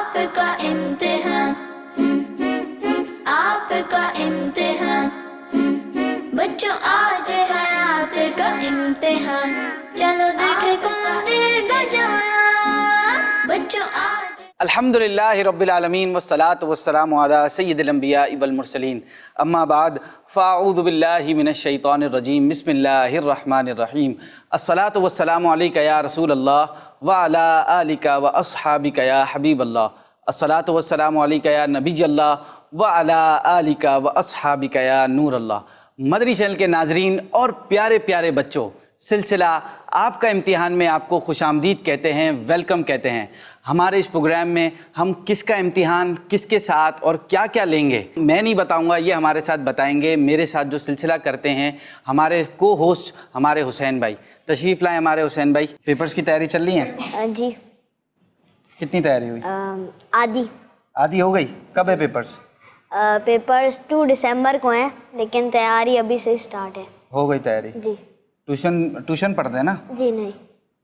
आपका इम्तिहान, आपका इम्तिहान, बच्चों आज है आपका इम्तिहान, चलो देखे कौन देगा जवाब। बच्चों आज अल्हम्दुलिल्लाहि रब्बिल आलमीन वस्सलातु वस्सलामु अला सय्यिदिल अंबियाइ वल मुरसलीन अम्मा बाद फ़अऊज़ु बिल्लाहि मिनश शैतानिर रजीम बिस्मिल्लाहिर रहमानिर रहीम अस्सलातु वस्सलामु अलैका या रसूलल्लाह व अला आलिका व अस्हाबिका या हबीबल्लाह अस्सलातु वस्सलामु अलैका या नबीयल्लाह व अला आलिका व अस्हाबिका या नूरल्लाह। मदनी चैनल के नाजरीन और प्यारे प्यारे बच्चों, सिलसिला आपका इम्तिहान में आपको खुशामदीद कहते हैं, वेलकम कहते हैं। हमारे इस प्रोग्राम में हम किसका इम्तिहान किसके साथ और क्या क्या लेंगे मैं नहीं बताऊंगा, ये हमारे साथ बताएंगे। मेरे साथ जो सिलसिला करते हैं हमारे को होस्ट हमारे हुसैन भाई, तशरीफ़ लाएं हमारे हुसैन भाई। पेपर्स की तैयारी चल रही है? जी। कितनी तैयारी हुई? आधी हो गई। कब है पेपर्स? पेपर्स 2 दिसंबर को हैं, लेकिन तैयारी अभी से स्टार्ट है। हो गई तैयारी? जी। ट्यूशन पढ़ते हैं ना? जी नहीं,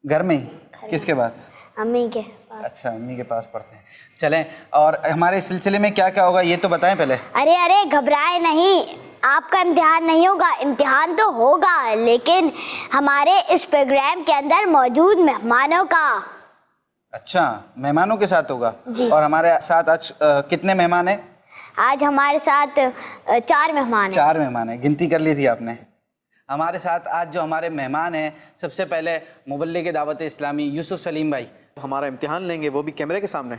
घर में ही? किसके पास? अम्मी के पास। अच्छा, अम्मी के पास पढ़ते हैं। चलें, और हमारे सिलसिले में क्या क्या होगा ये तो बताएं पहले। अरे घबराए नहीं, आपका इम्तिहान नहीं होगा। इम्तिहान तो होगा, लेकिन हमारे इस प्रोग्राम के अंदर मौजूद मेहमानों का। अच्छा, मेहमानों के साथ होगा? जी। और हमारे साथ आज कितने मेहमान हैं? आज हमारे साथ 4 मेहमान हैं। 4 मेहमान हैं, गिनती कर ली थी आपने। हमारे साथ आज जो हमारे मेहमान हैं, सबसे पहले मुबल्लिग दावत इस्लामी यूसुफ सलीम भाई। हमारा इम्तिहान लेंगे वो भी कैमरे के सामने,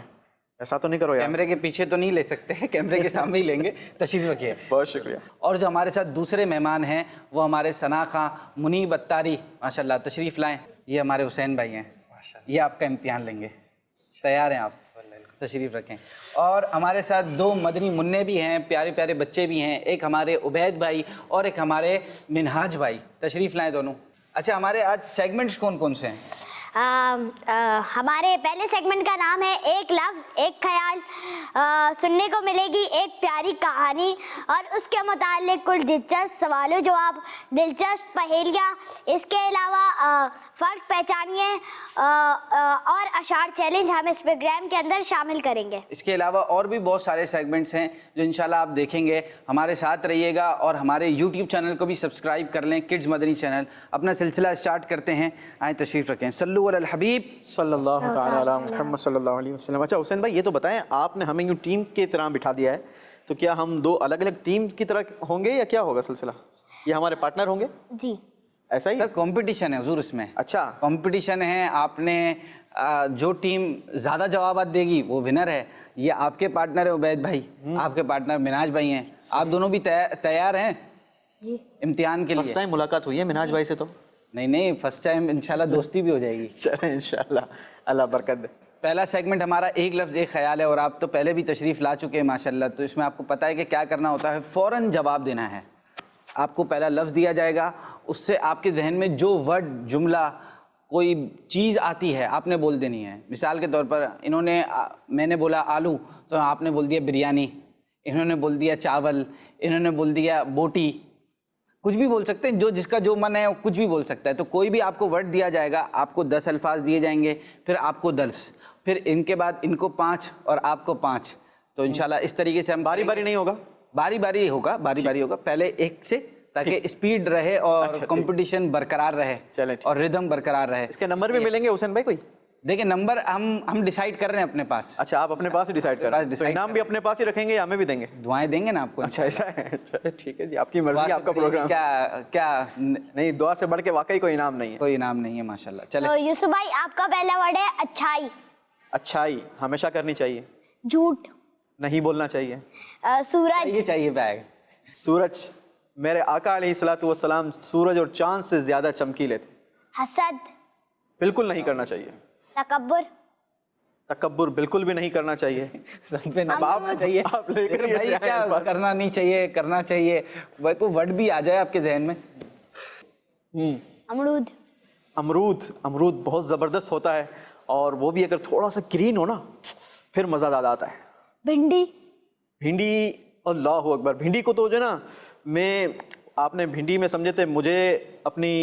ऐसा तो नहीं करो यार। कैमरे के पीछे तो नहीं ले सकते हैं, कैमरे के सामने ही लेंगे। तशरीफ रखिए। बहुत शुक्रिया। और जो हमारे साथ दूसरे मेहमान हैं वो हमारे सना खां मुनीब अत्तारी, माशाल्लाह, तशरीफ़ लाएं। ये हमारे हुसैन भाई हैं, ये आपका इम्तिहान लेंगे। तैयार हैं आप? तशरीफ़ रखें। और हमारे साथ 2 मदनी मुन्ने भी हैं, प्यारे प्यारे बच्चे भी हैं, एक हमारे उबैद भाई और एक हमारे मिनहाज भाई। तशरीफ़ लाएं दोनों। अच्छा, हमारे आज सेगमेंट्स कौन कौन से हैं? हमारे पहले सेगमेंट का नाम है एक लफ्ज़ एक ख्याल। सुनने को मिलेगी एक प्यारी कहानी और उसके मुताल्लिक कुछ दिलचस्प सवालों जवाब, दिलचस्प पहेलियाँ। इसके अलावा फ़र्क पहचानिए और अशार चैलेंज हम इस प्रोग्राम के अंदर शामिल करेंगे। इसके अलावा और भी बहुत सारे सेगमेंट्स हैं जो इंशाल्लाह आप देखेंगे। हमारे साथ रहिएगा और हमारे यूट्यूब चैनल को भी सब्सक्राइब कर लें, किड्स मदनी चैनल। अपना सिलसिला स्टार्ट करते हैं, आए तशरीफ़ रखें। सल्लु अलल हबीब सल्लल्लाहु ताला अला मुहम्मद सल्लल्लाहु अलैहि वसल्लम। अच्छा हुसैन भाई, ये तो बताएं, आपने हमें यूँ टीम की तरह बिठा दिया है, तो क्या हम 2 अलग अलग टीम की तरह होंगे या क्या होगा सिलसिला? ये हमारे पार्टनर होंगे? जी, ऐसा ही? सर कंपटीशन है हुजूर इसमें। अच्छा, कंपटीशन है। आपने जो टीम ज़्यादा जवाब देगी वो विनर है। ये आपके पार्टनर है उबैद भाई, आपके पार्टनर मिनाज भाई हैं। आप दोनों भी तैयार हैं जी, इम्तिहान के लिए? फर्स्ट टाइम मुलाकात हुई है मिनाज भाई से तो? नहीं, फर्स्ट टाइम इंशाल्लाह दोस्ती भी हो जाएगी। चलें इंशाल्लाह, अल्लाह बरकत दे। पहला सेगमेंट हमारा एक लफ्ज़ एक ख्याल है, और आप तो पहले भी तशरीफ़ ला चुके हैं माशाल्लाह। तो इसमें आपको पता है कि क्या करना होता है, फ़ौरन जवाब देना है। आपको पहला लफ्ज़ दिया जाएगा, उससे आपके जहन में जो वर्ड, जुमला, कोई चीज़ आती है आपने बोल देनी है। मिसाल के तौर पर मैंने बोला आलू, तो आपने बोल दिया बिरयानी। इन्होंने बोल दिया चावल, इन्होंने बोल दिया बोटी। कुछ भी बोल सकते हैं, जो जिसका जो मन है वो कुछ भी बोल सकता है। तो कोई भी आपको वर्ड दिया जाएगा, आपको 10 अल्फाज दिए जाएंगे, फिर आपको 10, फिर इनके बाद इनको 5 और आपको 5। तो इंशाल्लाह इस तरीके से हम बारी बारी नहीं होगा? बारी बारी होगा, पहले एक से, ताकि स्पीड रहे और कंपटीशन बरकरार रहे। चलें, और रिदम बरकरार रहे। इसके नंबर भी मिलेंगे हुसैन भाई कोई? देखिए, नंबर हम डिसाइड कर रहे हैं अपने पास। अच्छा, आप अपने पास ही डिसाइड कर रहे हैं? तो इनाम भी अपने पास ही रखेंगे या हमें भी देंगे? दुआएं देंगे ना आपको। अच्छा, ऐसा है? चलो ठीक है जी, आपकी मर्जी, आपका प्रोग्राम। क्या नहीं, दुआ से बढ़ के वाकई कोई इनाम नहीं है। कोई इनाम नहीं है माशाल्लाह। चले। तो यूसुफ भाई, आपका पहला वर्ड है अच्छाई। अच्छाई हमेशा करनी चाहिए, झूठ नहीं बोलना चाहिए। सूरज। ये चाहिए बैग। सूरज, मेरे आका अलैहिस्सलातु वस्सलाम सूरज और चांद से ज्यादा चमकीले थे। हसद। बिल्कुल नहीं करना चाहिए। तकब्बुर। तकब्बुर बिल्कुल भी नहीं करना चाहिए। सब पे नवाब चाहिए। आप लेकर भाई ये क्या आए बस। करना नहीं चाहिए, करना चाहिए। भाई तो वर्ड भी आ जाए आपके जहन में। अमरूद। अमरूद बहुत ज़बरदस्त होता है, और वो भी अगर थोड़ा सा ग्रीन हो ना, फिर मज़ा ज़्यादा आता है। भिंडी, अल्लाहु अकबर। भिंडी को तो जो ना, आपने भिंडी में समझे थे, मुझे अपनी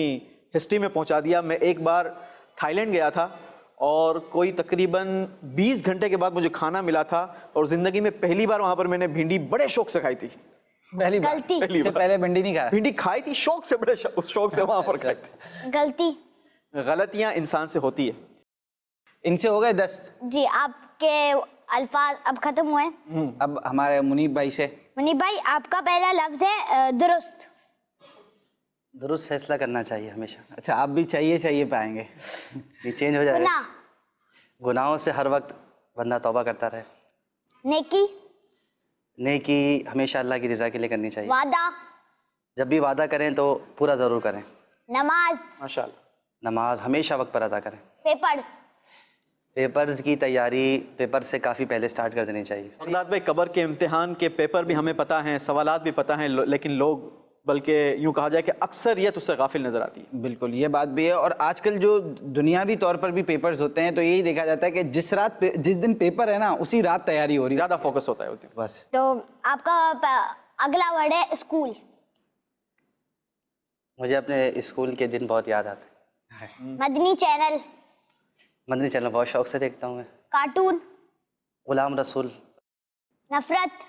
हिस्ट्री में पहुंचा दिया। मैं एक बार थाईलैंड गया था اور کوئی تقریباً 20 گھنٹے کے بعد مجھے کھانا ملا تھا اور زندگی میں پہلی بار وہاں پر میں نے بھنڈی بڑے شوق سے کھائی تھی. پہلی بار غلطی. اس سے پہلے بھنڈی نہیں کھایا؟ بھنڈی کھائی تھی شوق سے, بڑے شوق سے وہاں پر کھائی تھی. غلطی. غلطیاں انسان سے ہوتی ہے. ان سے ہو گئے 10. جی آپ کے الفاظ اب ختم ہوئے. اب ہمارے منیب بھائی سے. منیب بھائی آپ کا پہلا لفظ ہے درست. درست فیصلہ کرنا چاہیے ہمیشہ. اچھا آپ بھی چاہیے پائیں گے. یہ چینج ہو جائے گا. گناہ. گناہوں سے ہر وقت بندہ توبہ کرتا رہے. نیکی. نیکی ہمیشہ اللہ کی رضا کے لیے کرنی چاہیے. وعدہ. جب بھی وعدہ کریں تو پورا ضرور کریں. نماز. ماشاءاللہ. نماز ہمیشہ وقت پر ادا کریں. پیپرز. پیپرز کی تیاری پیپر سے کافی پہلے سٹارٹ کر دینی چاہیے. بغداد بھائی قبر کے امتحان کے پیپر بھی ہمیں پتہ ہیں, سوالات بھی پتہ ہیں, لیکن لوگ بلکہ یوں کہا جائے کہ اکثریت اس سے غافل نظر آتی ہے. بالکل یہ بات بھی ہے. اور آج کل جو دنیاوی طور پر بھی پیپرز ہوتے ہیں تو یہی دیکھا جاتا ہے کہ جس دن پیپر ہے نا اسی رات تیاری ہو رہی ہے. زیادہ فوکس ہوتا ہے اس دن. بس. تو آپ کا اگلا ورڈ ہے اسکول. مجھے اپنے اسکول کے دن بہت یاد آتے ہیں. مدنی چینل. مدنی چینل بہت شوق سے دیکھتا ہوں میں. کارٹون. غلام رسول. نفرت.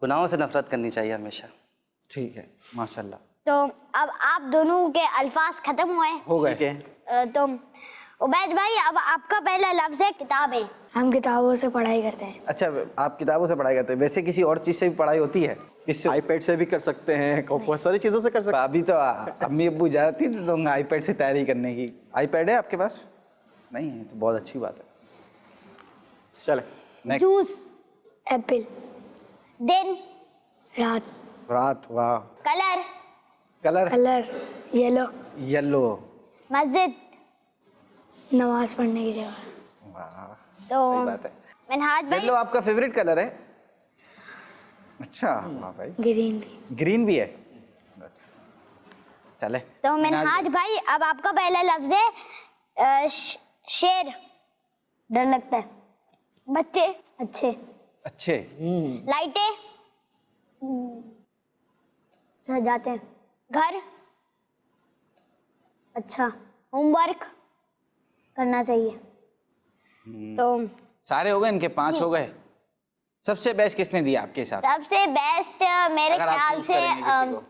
گناہوں سے نفرت کرنی چاہیے ہمیشہ. ٹھیک ہے ماشاءاللہ. تو اب آپ دونوں کے الفاظ ختم ہوئے. ہو گئے. ٹھیک ہے. تو عبید بھائی اب آپ کا پہلا لفظ ہے کتابیں. ہم کتابوں سے پڑھائی کرتے ہیں. اچھا آپ کتابوں سے پڑھائی کرتے ہیں, ویسے کسی اور چیز سے بھی پڑھائی ہوتی ہے؟ کس سے؟ آئی پیڈ سے بھی کر سکتے ہیں, بہت ساری چیزوں سے کر سکتے ہیں. ابھی تو امی ابو جاتی تھی تو آئی پیڈ سے تیاری کرنے کی. آئی پیڈ ہے آپ کے پاس؟ نہیں ہے تو بہت اچھی بات ہے. چلیں. جوس. ایپل. دن. رات. رات. واہ. Colour. Colour. Colour. Yellow. Yellow. مسجد. نماز پڑھنے کی جگہ. واہ تو صحیح بات ہے. منہاج بھائی یلو آپ کا فیوریٹ کلر ہے؟ اچھا واہ بھائی. گرین بھی. گرین بھی ہے. چلے. تو منہاج بھائی اب آپ کا پہلا لفظ ہے شیر. ڈر لگتا ہے. بچے. اچھے. اچھے. لائٹیں. سجاتے ہیں. گھر. اچھا ہوم ورک. کرنا چاہیے. تو سارے ہو گئے, ان کے 5 ہو گئے. سب سے بیسٹ کس نے دیا آپ کے حساب سے؟ سب سے بیسٹ میرے اگر آپ خیال choose سے کریں گے کسی کو.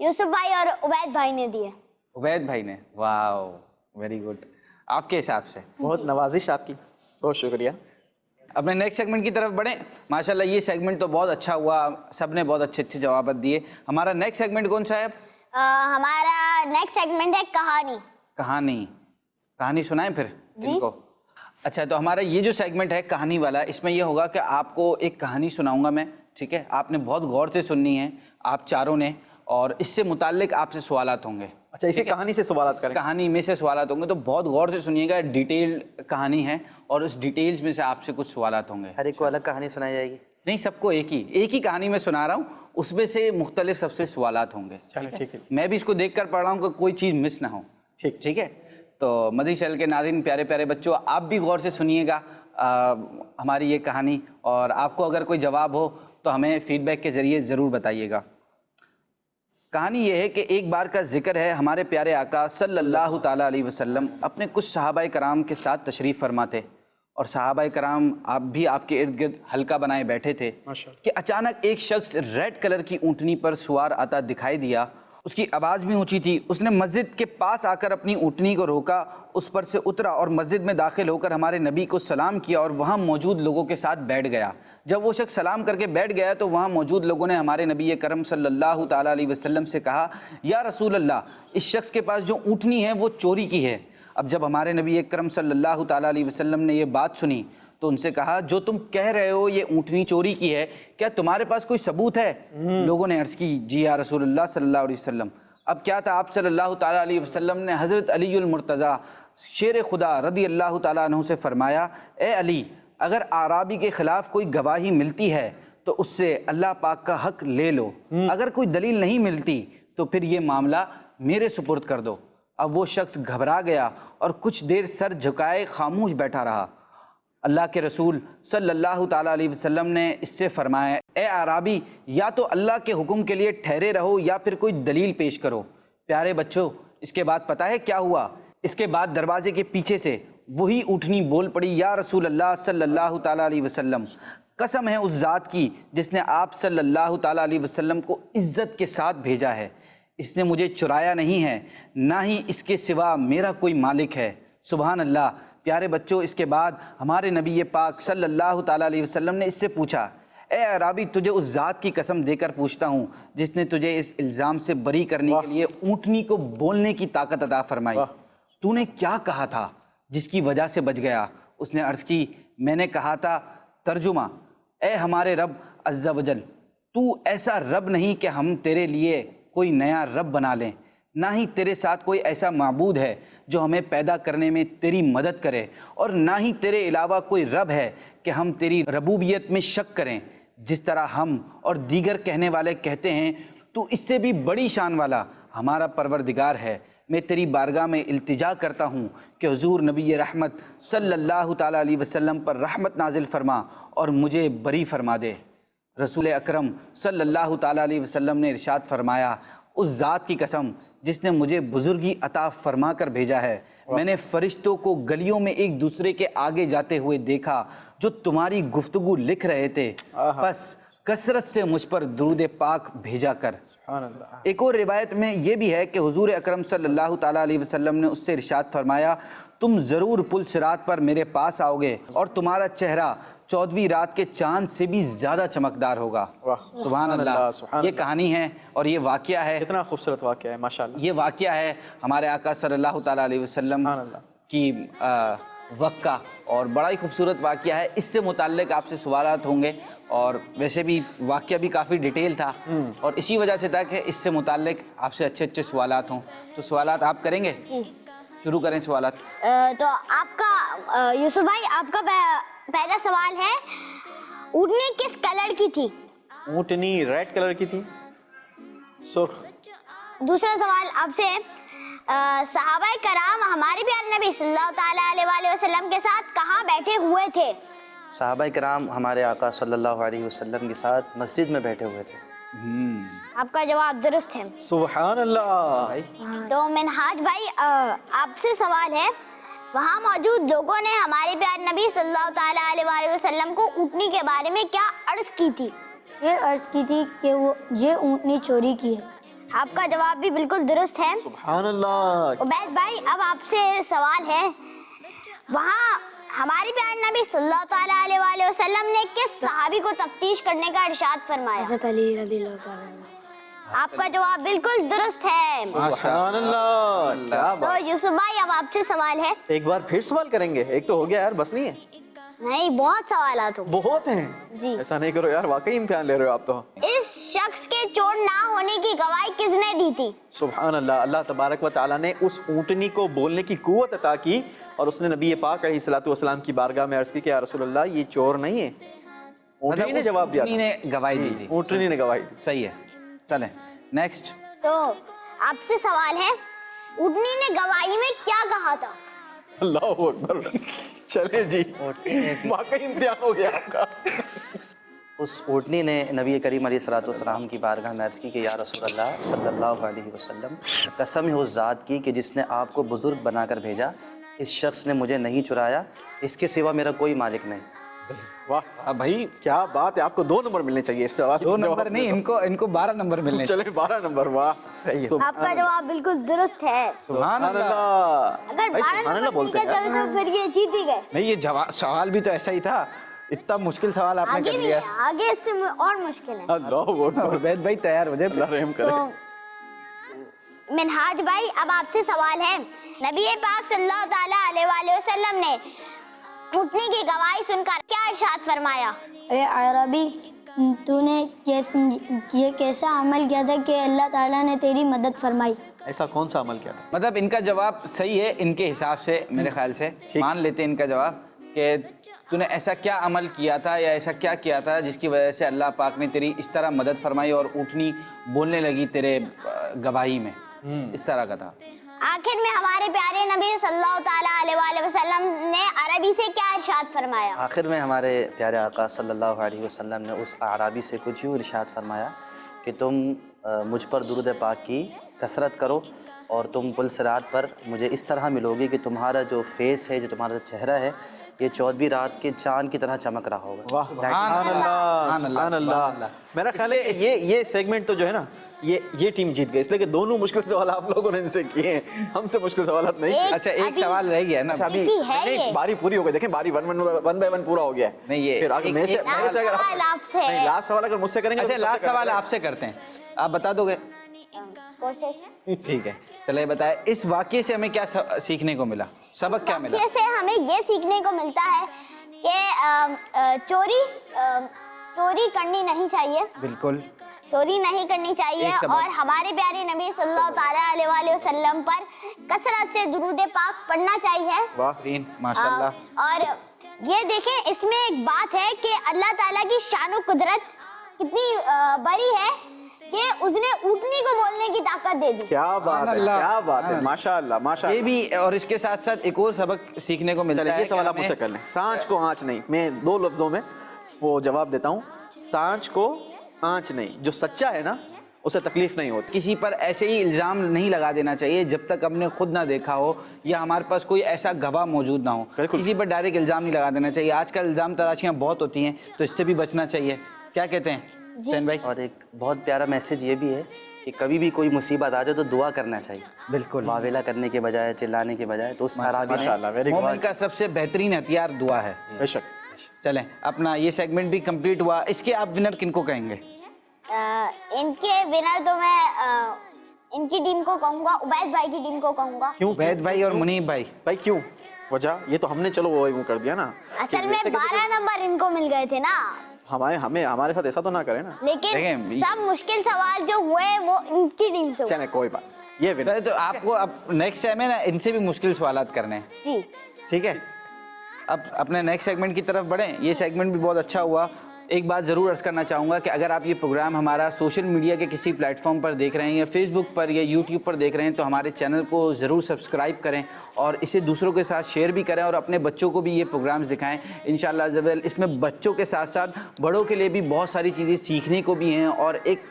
یوسف بھائی اور عبید بھائی نے دیے. عبید بھائی نے. واو ویری گڈ. آپ کے حساب سے بہت نوازش آپ کی, بہت شکریہ. اپنے نیکسٹ سیگمنٹ کی طرف بڑھیں. ماشاءاللہ یہ سیگمنٹ تو بہت اچھا ہوا, سب نے بہت اچھے جوابات دیے. ہمارا نیکسٹ سیگمنٹ کون سا ہے؟ ہمارا نیکسٹ سیگمنٹ ہے کہانی. کہانی سنائیں پھر ان کو. اچھا تو ہمارا یہ جو سیگمنٹ ہے کہانی والا, اس میں یہ ہوگا کہ آپ کو ایک کہانی سناؤں گا میں, ٹھیک ہے؟ آپ نے بہت غور سے سننی ہے آپ چاروں نے, اور اس سے متعلق آپ سے سوالات ہوں گے. اچھا اسی کہانی سے سوالات کریں. کہانی میں سے سوالات ہوں گے تو بہت غور سے سنیے گا. ڈیٹیلڈ کہانی ہے اور اس ڈیٹیلز میں سے آپ سے کچھ سوالات ہوں گے. ہر ایک کو الگ کہانی سنائی جائے گی؟ نہیں, سب کو ایک ہی کہانی میں سنا رہا ہوں, اس میں سے مختلف سب سے سوالات ہوں گے. چلیں ٹھیک ہے. میں بھی اس کو دیکھ کر پڑھ رہا ہوں کہ کوئی چیز مس نہ ہو. ٹھیک ہے. تو مدنی چینل کے ناظرین پیارے پیارے بچوں, آپ بھی غور سے سنیے گا ہماری یہ کہانی, اور آپ کو اگر کوئی جواب ہو تو ہمیں فیڈ بیک کے ذریعے ضرور بتائیے گا. کہانی یہ ہے کہ ایک بار کا ذکر ہے, ہمارے پیارے آقا صلی اللہ تعالیٰ علیہ وسلم اپنے کچھ صحابہ کرام کے ساتھ تشریف فرما تھے, اور صحابہ کرام آپ بھی آپ کے ارد گرد حلقہ بنائے بیٹھے تھے کہ اچانک ایک شخص ریڈ کلر کی اونٹنی پر سوار آتا دکھائی دیا. اس کی آواز بھی اونچی تھی. اس نے مسجد کے پاس آ کر اپنی اونٹنی کو روکا, اس پر سے اترا اور مسجد میں داخل ہو کر ہمارے نبی کو سلام کیا اور وہاں موجود لوگوں کے ساتھ بیٹھ گیا. جب وہ شخص سلام کر کے بیٹھ گیا تو وہاں موجود لوگوں نے ہمارے نبی کرم صلی اللہ تعالیٰ علیہ وسلم سے کہا, یا رسول اللہ, اس شخص کے پاس جو اونٹنی ہے وہ چوری کی ہے. اب جب ہمارے نبی کرم صلی اللہ تعالیٰ علیہ وسلم نے یہ بات سنی تو ان سے کہا, جو تم کہہ رہے ہو یہ اونٹنی چوری کی ہے, کیا تمہارے پاس کوئی ثبوت ہے؟ لوگوں نے عرض کی, جی یا رسول اللہ صلی اللہ علیہ وسلم. اب کیا تھا, آپ صلی اللہ تعالیٰ علیہ وسلم نے حضرت علی المرتضیٰ شیر خدا رضی اللہ تعالیٰ عنہ سے فرمایا, اے علی, اگر اعرابی کے خلاف کوئی گواہی ملتی ہے تو اس سے اللہ پاک کا حق لے لو, اگر کوئی دلیل نہیں ملتی تو پھر یہ معاملہ میرے سپرد کر دو. اب وہ شخص گھبرا گیا اور کچھ دیر سر جھکائے خاموش بیٹھا رہا. اللہ کے رسول صلی اللہ تعالیٰ علیہ وسلم نے اس سے فرمایا, اے اعرابی, یا تو اللہ کے حکم کے لیے ٹھہرے رہو یا پھر کوئی دلیل پیش کرو. پیارے بچوں, اس کے بعد پتہ ہے کیا ہوا؟ اس کے بعد دروازے کے پیچھے سے وہی اونٹنی بول پڑی، یا رسول اللہ صلی اللہ تعالیٰ علیہ وسلم، قسم ہے اس ذات کی جس نے آپ صلی اللہ تعالیٰ علیہ وسلم کو عزت کے ساتھ بھیجا ہے، اس نے مجھے چرایا نہیں ہے، نہ ہی اس کے سوا میرا کوئی مالک ہے۔ سبحان اللہ۔ پیارے بچوں، اس کے بعد ہمارے نبی پاک صلی اللہ تعالیٰ علیہ وسلم نے اس سے پوچھا، اے اعرابی، تجھے اس ذات کی قسم دے کر پوچھتا ہوں جس نے تجھے اس الزام سے بری کرنے کے لیے اونٹنی کو بولنے کی طاقت عطا فرمائی، تو نے کیا کہا تھا جس کی وجہ سے بچ گیا؟ اس نے عرض کی، میں نے کہا تھا، ترجمہ، اے ہمارے رب عز و جل، تو ایسا رب نہیں کہ ہم تیرے لیے کوئی نیا رب بنا لیں، نہ ہی تیرے ساتھ کوئی ایسا معبود ہے جو ہمیں پیدا کرنے میں تیری مدد کرے، اور نہ ہی تیرے علاوہ کوئی رب ہے کہ ہم تیری ربوبیت میں شک کریں، جس طرح ہم اور دیگر کہنے والے کہتے ہیں تو اس سے بھی بڑی شان والا ہمارا پروردگار ہے۔ میں تیری بارگاہ میں التجا کرتا ہوں کہ حضور نبی رحمت صلی اللہ تعالیٰ علیہ وسلم پر رحمت نازل فرما اور مجھے بری فرما دے۔ رسول اکرم صلی اللہ تعالیٰ علیہ وسلم نے ارشاد فرمایا، اس ذات کی قسم جس نے مجھے بزرگی عطا فرما کر بھیجا ہے، میں نے فرشتوں کو گلیوں میں ایک دوسرے کے آگے جاتے ہوئے دیکھا جو تمہاری گفتگو لکھ رہے تھے، بس کثرت سے مجھ پر درود پاک بھیجا کر۔ ایک اور روایت میں یہ بھی ہے کہ حضور اکرم صلی اللہ تعالیٰ علیہ وسلم نے اس سے ارشاد فرمایا، تم ضرور پل صراط پر میرے پاس آؤ گے اور تمہارا چہرہ 14ویں رات کے چاند سے بھی زیادہ چمکدار ہوگا۔ سبحان اللہ۔ یہ کہانی ہے اور یہ واقعہ ہے، کتنا خوبصورت واقعہ ہے، ماشاءاللہ۔ یہ واقعہ ہے ہمارے آقا صلی اللہ تعالیٰ علیہ وسلم کی وقت کا، اور بڑا ہی خوبصورت واقعہ ہے۔ اس سے متعلق آپ سے سوالات ہوں گے، اور ویسے بھی واقعہ بھی کافی ڈیٹیل تھا، اور اسی وجہ سے تھا کہ اس سے متعلق آپ سے اچھے اچھے سوالات ہوں۔ تو سوالات آپ کریں گے؟ شروع کریں سوالات۔ تو آپ کا یوسف بھائی، آپ کا پہلا سوال ہے، اونٹنی کس کلر کی تھی؟ اونٹنی ریڈ کلر کی تھی، سرخ۔ دوسرا سوال آپ سے، صحابہ کرام ہمارے پیارے نبی صلی اللہ تعالیٰ علیہ وآلہ وسلم کے ساتھ کہاں بیٹھے ہوئے تھے؟ صحابہ کرام ہمارے آقا صلی اللہ علیہ وسلم کے ساتھ مسجد میں بیٹھے ہوئے تھے۔ آپ کا جواب درست ہے۔ سبحان اللہ۔ تو منہاج بھائی، آپ سے سوال ہے، وہاں موجود لوگوں نے ہمارے پیارے نبی صلی اللہ تعالیٰ علیہ وآلہ وسلم کو اونٹنی کے بارے میں کیا عرض کی تھی؟ یہ عرض کی تھی کہ وہ یہ اونٹنی چوری کی ہے۔ آپ کا جواب بھی بالکل درست ہے۔ سبحان اللہ۔ عبید بھائی، اب آپ سے سوال ہے، وہاں ہمارے پیارے نبی صلی اللہ تعالیٰ علیہ وآلہ وسلم نے کس صحابی کو تفتیش کرنے کا ارشاد فرمایا؟ حضرت علی رضی اللہ تعالیٰ عنہ۔ آپ کا جواب بالکل درست ہے۔ سبحان اللہ، کیا تو بات۔ یوسف بھائی، اب آپ سے سوال ہے۔ ایک بار پھر سوال کریں گے؟ ایک تو ہو گیا یار، بس نہیں ہے؟ نہیں، بہت سوالات ہوں۔ بہت ہیں جی۔ ایسا نہیں کرو یار، واقعی امتحان لے رہے ہو آپ تو۔ اس شخص کے چور نہ ہونے کی گواہی کس نے دی تھی؟ سبحان اللہ۔ اللہ تبارک و تعالیٰ نے اس اونٹنی کو بولنے کی قوت عطا کی، اور اس نے نبی پاک علیہ الصلوۃ والسلام کی بارگاہ میں عرض کی کہ یا رسول اللہ، یہ چور نہیں ہے۔ اونٹنی نے جواب دیا، اونٹنی نے گواہی دی تھی۔ اونٹنی نے گواہی دی۔ صحیح ہے، چلیں نیکسٹ۔ تو آپ سے سوال ہے، اونٹنی نے گواہی میں کیا کہا تھا؟ اللہ اکبر۔ چلے جی، واقعی امتحان ہو گیا آپ کا۔ اس اونٹنی نے نبی کریم علیہ الصلوۃ والسلام کی بارگاہ میں عرض کی کہ یا رسول اللہ صلی اللہ علیہ وسلم، قسم ہے اس ذات کی کہ جس نے آپ کو بزرگ بنا کر بھیجا، اس شخص نے مجھے نہیں چرایا، اس کے سوا میرا کوئی مالک نہیں۔ واہ اب بھائی کیا بات ہے، آپ کو 2 نمبر ملنے چاہیے اس سوال۔ 2 نمبر نہیں، ان کو 12 نمبر ملنے چلے 12 نمبر۔ واہ، آپ کا جواب بالکل درست ہے۔ سبحان اللہ۔ اگر بھائی سبحان 12 اللہ نمبر بولتے مل ہیں گئے تو پھر یہ جیت ہی گئے۔ نہیں، یہ سوال بھی تو ایسا ہی تھا، اتنا مشکل سوال آپ نے آگے کر بھی لیا۔ ہے، آگے اس سے اور مشکل ہے۔ اللہ اکبر۔ عبید بھائی تیار ہو جائے۔ اللہ رحم کرے۔ تو منہاج بھائی، اب آپ سے سوال ہے، نبی پاک صلی اللہ تعالیٰ علیہ وآلہ وسلم نے اونٹنی کی گواہی سن کر کیا ارشاد فرمایا؟ اے عربی، تو نے یہ کیسا عمل کیا تھا کہ اللہ تعالیٰ نے تیری مدد فرمائی؟ ایسا کون سا عمل کیا تھا؟ مطلب ان کا جواب صحیح ہے، ان کے حساب سے میرے خیال سے مان لیتے ہیں ان کا جواب، کہ تو نے ایسا کیا عمل کیا تھا یا ایسا کیا کیا تھا جس کی وجہ سے اللہ پاک نے تیری اس طرح مدد فرمائی اور اونٹنی بولنے لگی تیرے گواہی میں، اس طرح کا تھا۔ آخر میں ہمارے پیارے نبی صلی اللہ تعالیٰ علیہ وآلہ وسلم نے عربی سے کیا ارشاد فرمایا؟ آخر میں ہمارے پیارے آقا صلی اللہ علیہ وسلم نے اس اعرابی سے کچھ یوں ارشاد فرمایا کہ تم مجھ پر درود پاک کی کثرت کرو، اور تم پل صراط پر مجھے اس طرح ملو گے کہ تمہارا جو فیس ہے، جو تمہارا چہرہ ہے، یہ 14ویں رات کے چاند کی طرح چمک رہا ہوگا. واہ سبحان اللہ سبحان اللہ. میرا خیال ہے کہ یہ سیگمنٹ تو جو ہے نا یہ ٹیم جیت گئی، اس لیے کہ دونوں مشکل سوال آپ لوگوں نے ان سے کیے ہیں، ہم سے مشکل سوالات نہیں. اچھا ایک سوال رہ گیا نا. اچھا ابھی نہیں باری پوری ہو گئی، دیکھیں باری 1 بائی 1 پورا ہو گیا ہے. نہیں یہ پھر آگے میرے سے اگر لاسٹ سوال اگر مجھ سے کریں گے. اچھا لاسٹ سوال آپ سے کرتے ہیں، آپ بتا دو گے؟ کوشش. ٹھیک ہے چلے بتائیں اس واقعے سے ہمیں کیا سیکھنے کو ملا، سبق کیا ملا؟ اس سے ہمیں یہ سیکھنے کو ملتا ہے کہ چوری کرنی نہیں چاہیے، بالکل چوری نہیں کرنی چاہیے، ایک سبق. اور ہمارے پیارے نبی صلی اللہ تعالیٰ علیہ وآلہ وسلم پر کثرت سے درود پاک پڑھنا چاہیے. بہترین ماشاءاللہ. اور یہ دیکھیں اس میں ایک بات ہے کہ اللہ تعالیٰ کی شان و قدرت کتنی بڑی ہے کہ اس نے اونٹنی کو بولنے کی طاقت دے دی. کیا بات ہے کیا بات ہے، ماشاءاللہ ماشاءاللہ. یہ بھی اور اس کے ساتھ ساتھ ایک اور سبق سیکھنے کو ملتا ہے. یہ سوال آپ مجھ سے کر لیں. سانچ کو آنچ نہیں، میں 2 لفظوں میں وہ جواب دیتا ہوں. سانچ کو آنچ نہیں، جو سچا ہے نا اسے تکلیف نہیں ہوتی. کسی پر ایسے ہی الزام نہیں لگا دینا چاہیے جب تک ہم نے خود نہ دیکھا ہو یا ہمارے پاس کوئی ایسا گواہ موجود نہ ہو. کسی پر ڈائریکٹ الزام نہیں لگا دینا چاہیے. آج کل الزام تراشیاں بہت ہوتی ہیں تو اس سے بھی بچنا چاہیے. کیا کہتے ہیں حسین بھائی؟ اور ایک بہت پیارا میسج یہ بھی ہے کہ کبھی بھی کوئی مصیبت آ جائے تو دعا کرنا چاہیے. بالکل واویلا کرنے کے بجائے، چلانے کے بجائے. تو اس خرابی نے مومن کا سب سے بہترین ہتھیار دعا ہے. بے شک. چلیں اپنا یہ سیگمنٹ بھی کمپلیٹ ہوا. اس کے آپ ونر کن کو کہیں گے؟ ان کے ونر تو میں ان کی ٹیم کو کہوں گا، عبید بھائی کی ٹیم کو کہوں گا. کیوں عبید بھائی اور منیب بھائی. بھائی کیوں وجہ؟ یہ تو ہم نے چلو وہ کر دیا نا. اصل میں 12 نمبر ان کو مل گئے تھے نا. ہمارے ساتھ ایسا تو نہ کریں نا. لیکن سب مشکل سوال جو ہوئے وہ ان کی ٹیم سے. چلیں کوئی بات. یہ ونر تو آپ کو اب نیکسٹ ٹائم ہے نا ان سے بھی مشکل سوالات کرنے ہیں. جی ٹھیک ہے. اب اپنے نیکسٹ سیگمنٹ کی طرف بڑھیں. یہ سیگمنٹ بھی بہت اچھا ہوا. ایک بات ضرور عرض کرنا چاہوں گا کہ اگر آپ یہ پروگرام ہمارا سوشل میڈیا کے کسی پلیٹ فارم پر دیکھ رہے ہیں یا فیس بک پر یا یوٹیوب پر دیکھ رہے ہیں تو ہمارے چینل کو ضرور سبسکرائب کریں اور اسے دوسروں کے ساتھ شیئر بھی کریں اور اپنے بچوں کو بھی یہ پروگرامز دکھائیں. انشاءاللہ عز و جل اس میں بچوں کے ساتھ ساتھ بڑوں کے لیے بھی بہت ساری چیزیں سیکھنے کو بھی ہیں اور ایک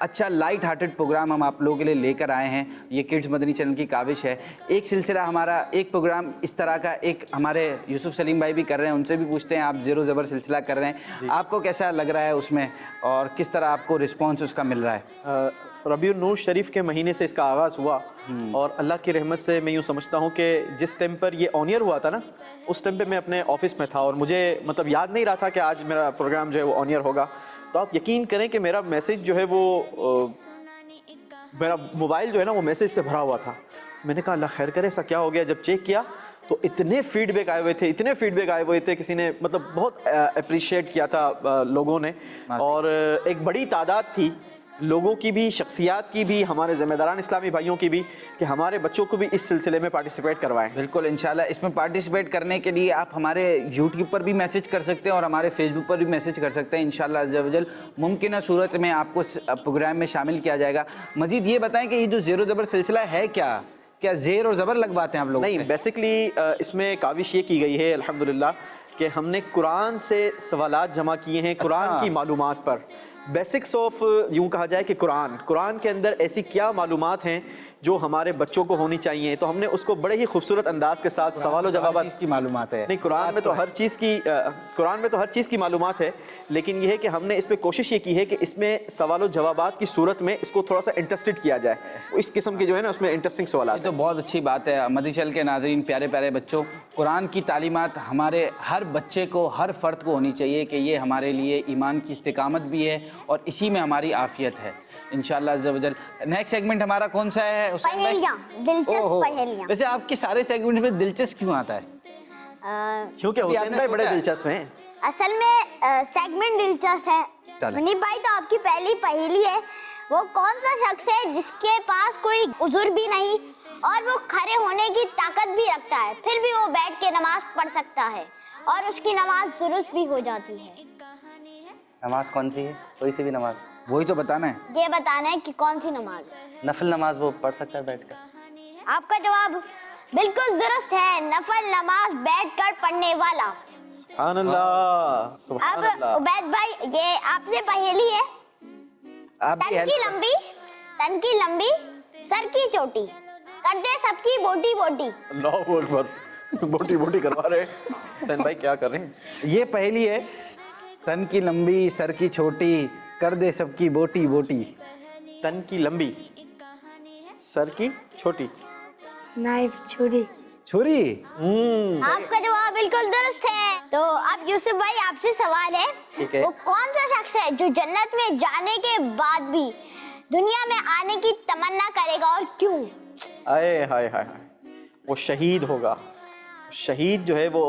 اچھا لائٹ ہارٹڈ پروگرام ہم آپ لوگوں کے لیے لے کر آئے ہیں. یہ کڈز مدنی چینل کی کاوش ہے. ایک سلسلہ ہمارا ایک پروگرام اس طرح کا ایک ہمارے یوسف سلیم بھائی بھی کر رہے ہیں، ان سے بھی پوچھتے ہیں. آپ زیر و زبر سلسلہ کر رہے ہیں، آپ کو کیسا لگ رہا ہے اس میں اور کس طرح آپ کو رسپانس اس کا مل رہا ہے؟ ربیع النور شریف کے مہینے سے اس کا آغاز ہوا اور اللہ کی رحمت سے میں یوں سمجھتا ہوں کہ جس ٹائم پر یہ آن ایئر ہوا تھا نا اس ٹائم پہ میں اپنے آفس میں تھا اور مجھے مطلب یاد نہیں رہا تھا کہ آج میرا پروگرام جو ہے وہ آن ایئر ہوگا. تو آپ یقین کریں کہ میرا میسیج جو ہے وہ میرا موبائل جو ہے نا وہ میسیج سے بھرا ہوا تھا. میں نے کہا اللہ خیر کرے ایسا کیا ہو گیا. جب چیک کیا تو اتنے فیڈ بیک آئے ہوئے تھے کسی نے مطلب بہت اپریشیٹ کیا تھا لوگوں نے اور ایک بڑی تعداد تھی لوگوں کی بھی، شخصیات کی بھی، ہمارے ذمہ داران اسلامی بھائیوں کی بھی کہ ہمارے بچوں کو بھی اس سلسلے میں پارٹیسپیٹ کروائیں. بالکل انشاءاللہ اس میں پارٹیسپیٹ کرنے کے لیے آپ ہمارے یوٹیوب پر بھی میسج کر سکتے ہیں اور ہمارے فیس بک پر بھی میسج کر سکتے ہیں. انشاءاللہ عز و جل ممکنہ صورت میں آپ کو پروگرام میں شامل کیا جائے گا. مزید یہ بتائیں کہ یہ جو زیر و زبر سلسلہ ہے کیا زیر اور زبر لگواتے ہیں آپ لوگ؟ نہیں، بیسکلی اس میں کاوش یہ کی گئی ہے الحمدللہ کہ ہم نے قرآن سے سوالات جمع کیے ہیں قرآن کی معلومات پر. بیسکس آف یوں کہا جائے کہ قرآن کے اندر ایسی کیا معلومات ہیں جو ہمارے بچوں کو ہونی چاہیے. تو ہم نے اس کو بڑے ہی خوبصورت انداز کے ساتھ سوال و جوابات کی معلومات ہے. نہیں، قرآن میں تو ہر چیز کی معلومات ہے، لیکن یہ ہے کہ ہم نے اس پہ کوشش یہ کی ہے کہ اس میں سوال و جوابات کی صورت میں اس کو تھوڑا سا انٹرسٹڈ کیا جائے. اس قسم کے جو ہے نا اس میں انٹرسٹنگ سوالات. تو بہت اچھی بات ہے. مدنی چینل کے ناظرین، پیارے پیارے بچوں، قرآن کی تعلیمات ہمارے ہر بچے کو، ہر فرد کو ہونی چاہیے کہ یہ ہمارے لیے ایمان کی استقامت بھی ہے اور اسی میں ہماری عافیت ہے انشاءاللہ عز و جل. نیکسٹ سیگمنٹ ہمارا کون سا ہے حسین بھائی؟ دلچسپ پہیلیاں. ویسے آپ کے سارے سیگمنٹ میں دلچسپ کیوں آتا ہے؟ کیونکہ حسین بھائی بڑے دلچسپ ہیں. اصل میں سیگمنٹ دلچسپ ہے. منیب بھائی تو آپ کی پہلی پہیلی ہے. وہ کون سا شخص ہے جس کے پاس کوئی عذر بھی نہیں اور وہ کھڑے ہونے کی طاقت بھی رکھتا ہے پھر بھی وہ بیٹھ کے نماز پڑھ سکتا ہے اور اس کی نماز درست بھی ہو جاتی ہے؟ نماز کون سی ہے؟ کوئی سی بھی نماز. وہی تو بتانا ہے. یہ بتانا ہے کہ کون سی نماز ہے. نفل نماز وہ پڑھ سکتا ہے بیٹھ کر. آپ کا جواب بالکل درست ہے. نفل نماز بیٹھ کر پڑھنے والا. سبحان اللہ سبحان اب اللہ. عبید بھائی یہ آپ سے پہیلی ہے. تن کی لمبی سر کی چوٹی. कर दे सबकी बोटी बोटी। अल्लाह अकबर, बोटी बोटी करवा रहे हुसैन भाई, क्या कर रहे हैं? ये पहेली है, तन की लंबी सर की छोटी कर दे सबकी बोटी बोटी। तन की लंबी सर की छोटी, नाइफ छुरी। छुरी। आपका जवाब बिल्कुल दुरुस्त है। तो अब यूसुफ भाई आपसे सवाल है, ठीक है। वो कौन सा शख्स है जो जन्नत में जाने के बाद भी दुनिया में आने की तमन्ना करेगा और क्यों? आए हाय हाय हाय, वो शहीद होगा। शहीद जो है वो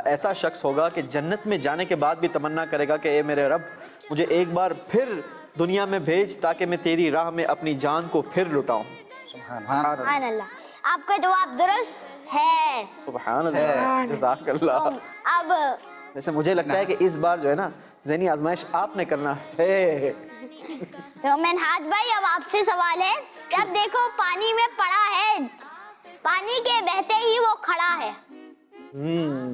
ऐसा शख्स होगा कि जन्नत में जाने के बाद भी तमन्ना करेगा कि ए मेरे रब, मुझे एक बार फिर दुनिया में भेज ताकि मैं तेरी राह में अपनी जान को फिर लुटाऊं। सुभान अल्लाह। आपका जवाब दुरुस्त है। सुभान अल्लाह, जज़ाकल्लाह। अब वैसे मुझे लगता है कि इस बार जो है ना ज़हनी आजमाइश आपने करना है। तो मेनहाज भाई अब आपसे सवाल है, जब देखो पानी में पड़ा है, पानी के बहते ही वो खड़ा है।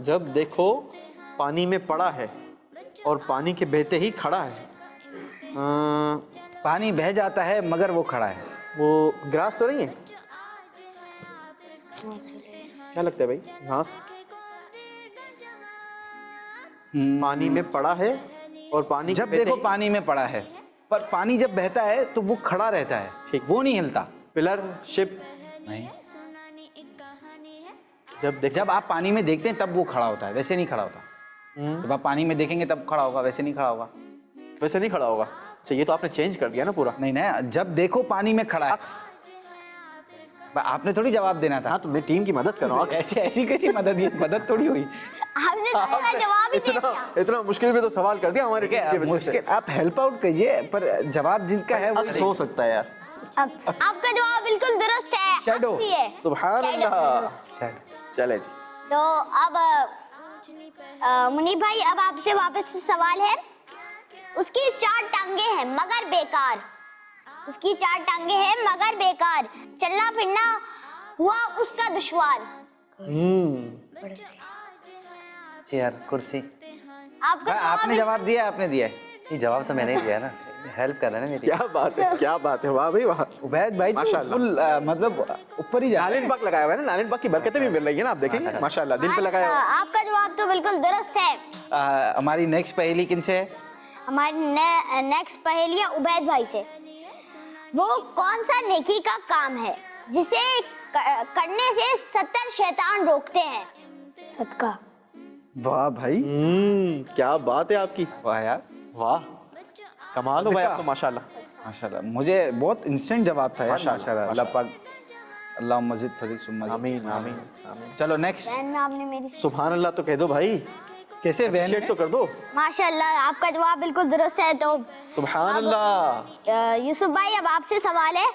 जब देखो पानी में पड़ा है और पानी के बहते ही खड़ा है। पानी बह जाता है मगर वो खड़ा है। वो ग्रास तो नहीं है? क्या लगता है भाई? घास। पानी में पड़ा है और पानी जब देखो पानी में पड़ा है, पर पानी जब बहता है तो वो खड़ा रहता है, ठीक। वो नहीं हिलता। Pillar, ship. नहीं, जब आप पानी में देखते हैं तब वो खड़ा होता है, वैसे नहीं खड़ा होता। जब आप पानी में देखेंगे तब खड़ा होगा, वैसे नहीं खड़ा होगा। वैसे नहीं खड़ा होगा। अच्छा, ये तो आपने चेंज कर दिया ना पूरा। नहीं ना, जब देखो पानी में खड़ा है। आपने थोड़ी जवाब देना था। हाँ, तो मैं टीम की मदद कर रहा हूँ। ऐसी कैसी मदद? ये मदद थोड़ी हुई। आपने तो पूरा जवाब ही दे दिया। इतना मुश्किल में तो सवाल कर दिया हमारे टीम के बच्चे से। मुश्किल, आप हेल्प आउट कीजिए, पर जवाब जिनका है वो हो सकता है यार। आपका जवाब बिल्कुल दुरुस्त है। शैडो। अक्सी है। सुभान अल्लाह। चले जी। तो अब मुनीब भाई अब आपसे वापस से सवाल है, उसकी 4 टांगे हैं मगर बेकार, उसकी 4 टांगे हैं मगर बेकार, चलना फिरना हुआ उसका दुश्वार। चेयर, कुर्सी। आपका आपने जवाब दिया, आपने दिया है। ये जवाब तो मैंने ही दिया ना, हेल्प कर रहे हैं ना मेरी। क्या बात है, क्या बात है, वाह भाई वाह। उबैद भाई माशाल्लाह। फुल मतलब ऊपर ही जा रहे नालिन पाक लगाया हुआ है ना, नालिन पाक की बरकतें भी मिल रही है ना, आप देखेंगे माशाल्लाह, दिल पे लगाया हुआ है। आपका जवाब तो बिल्कुल दुरुस्त है। हमारी नेक्स्ट पहेली किनसे है? हमारी नेक्स्ट पहेली है उबैद भाई से। वो कौन सा नेकी का काम है जिसे करने से 70 शैतान रोकते हैं? सदका। वाह भाई, क्या बात है आपकी, वाह यार, वाह कमाल हो भाई आप तो माशाल्लाह। माशाल्लाह। मुझे बहुत इंस्टेंट जवाब था यार, माशाल्लाह। अल्लाह पाक, अल्लाह मजिद फजील सुम्मा आमीन आमीन आमीन। चलो नेक्स्ट। बहन में आपने मेरी सुभान अल्लाह तो कह दो भाई, कैसे शेट तो कर दो। माशाल्लाह आपका जवाब बिल्कुल दुरुस्त है। तो सुभान अल्लाह। यूसुफ भाई अब आपसे सवाल है,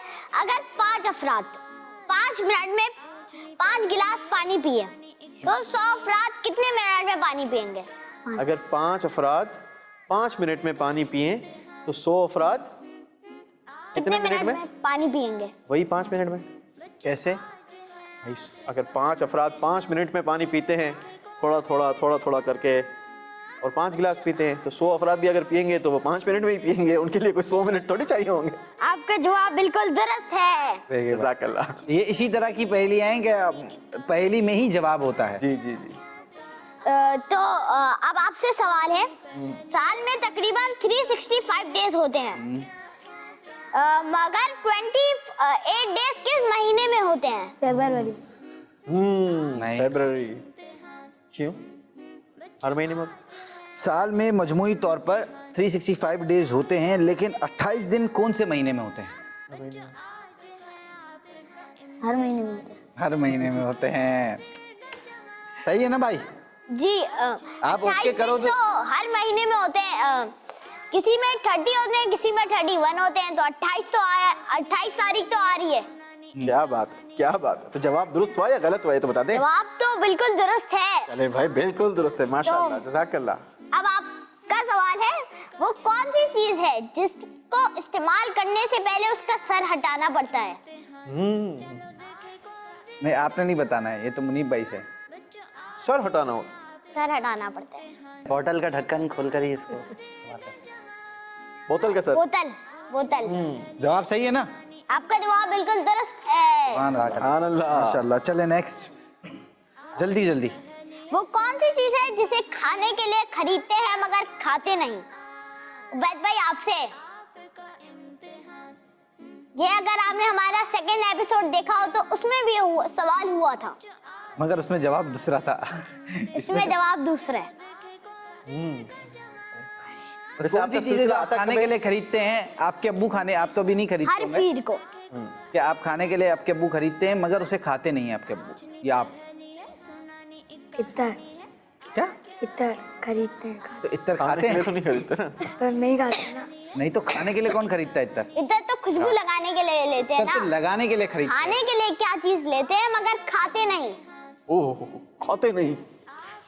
अगर 5 अफराद 5 मिनट में 5 गिलास पानी पिए तो 100 अफराद कितने मिनट में पानी पिएंगे? अगर 5 अफराद 5 मिनट में पानी पिए तो 100 अफराद कितने मिनट में पानी पिएंगे? वही 5 मिनट में। कैसे? भाई, अगर 5 अफराद 5 मिनट में पानी पीते हैं, थोड़ा थोड़ा करके, और 5 गिलास पीते हैं, तो 100 अफराद भी अगर पिएंगे तो वो 5 मिनट में ही पिएंगे, उनके लिए कोई 100 मिनट थोड़ी चाहिए होंगे। आपका जवाब बिल्कुल दुरुस्त है। जज़ाकल्लाह। ये इसी तरह की पहेलियां हैं कि पहेली में ही जवाब होता है। जी जी जी। तो अब आपसे सवाल है, साल में तकरीबन 365 डेज होते हैं, मगर 28 डेज किस महीने में होते हैं? फरवरी। नहीं। फरवरी। क्यों? हर महीने में? साल में मजमूई तौर पर 365 डेज होते हैं, लेकिन 28 दिन कौन से महीने में होते हैं? हर महीने में होता है। हर महीने में होते हैं। सही है ना भाई? जी आप ओके 28 करो दिन तो हर महीने में होते हैं। किसी में 30 होते हैं, किसी में 31 होते हैं, तो 28 तो आया, 28 तारीख तो आ रही है। क्या बात है, क्या बात है। तो जवाब दुरुस्त हुआ या गलत हुआ ये तो बता दें। जवाब तो बिल्कुल दुरुस्त है। चले भाई, बिल्कुल दुरुस्त है, माशाल्लाह, जज़ाकल्लाह। अब आपका सवाल है, वो कौन सी चीज है जिसको इस्तेमाल करने से पहले उसका सर हटाना पड़ता है? नहीं, आपने नहीं बताना है, ये तो मुनीब भाई से। सर हटाना हो, सर हटाना पड़ता है। बॉटल का ढक्कन खोल कर ही इसको इस्तेमाल करते हैं। बोतल का सर। बोतल। बोतल। जवाब सही है ना? आपका जवाब बिल्कुल दुरुस्त है। सुभान अल्लाह। माशाल्लाह। चले नेक्स्ट, जल्दी जल्दी। वो कौन सी चीज है जिसे खाने के लिए खरीदते हैं मगर खाते नहीं? उबैद भाई आपसे, ये अगर आपने हमारा सेकंड एपिसोड देखा हो तो उसमें भी सवाल हुआ था, मगर उसमें जवाब दूसरा था। इसमें जवाब दूसरा है। वैसे कौन आपका सी चीजें जो सिलसिला आप आता खाने कब के है? लिए खरीदते हैं, आपके अब्बू खाने, आप तो अभी नहीं खरीदते हर होंगे, पीर को। कि आप खाने के लिए आपके अब्बू खरीदते हैं मगर उसे खाते नहीं है आपके अब्बू या आप? इतर क्या? इतर खरीदते हैं, तो इत्र खाने खाते के लिए हैं? तो नहीं खरीदते ना। पर नहीं खाते ना। नहीं तो खाने के लिए कौन खरीदता है इत्र? इधर तो खुशबू लगाने के लिए लेते हैं इत्र तो ना, लगाने के लिए खरीदते हैं। खाने के लिए क्या चीज लेते हैं मगर खाते नहीं। ओह, खाते नहीं,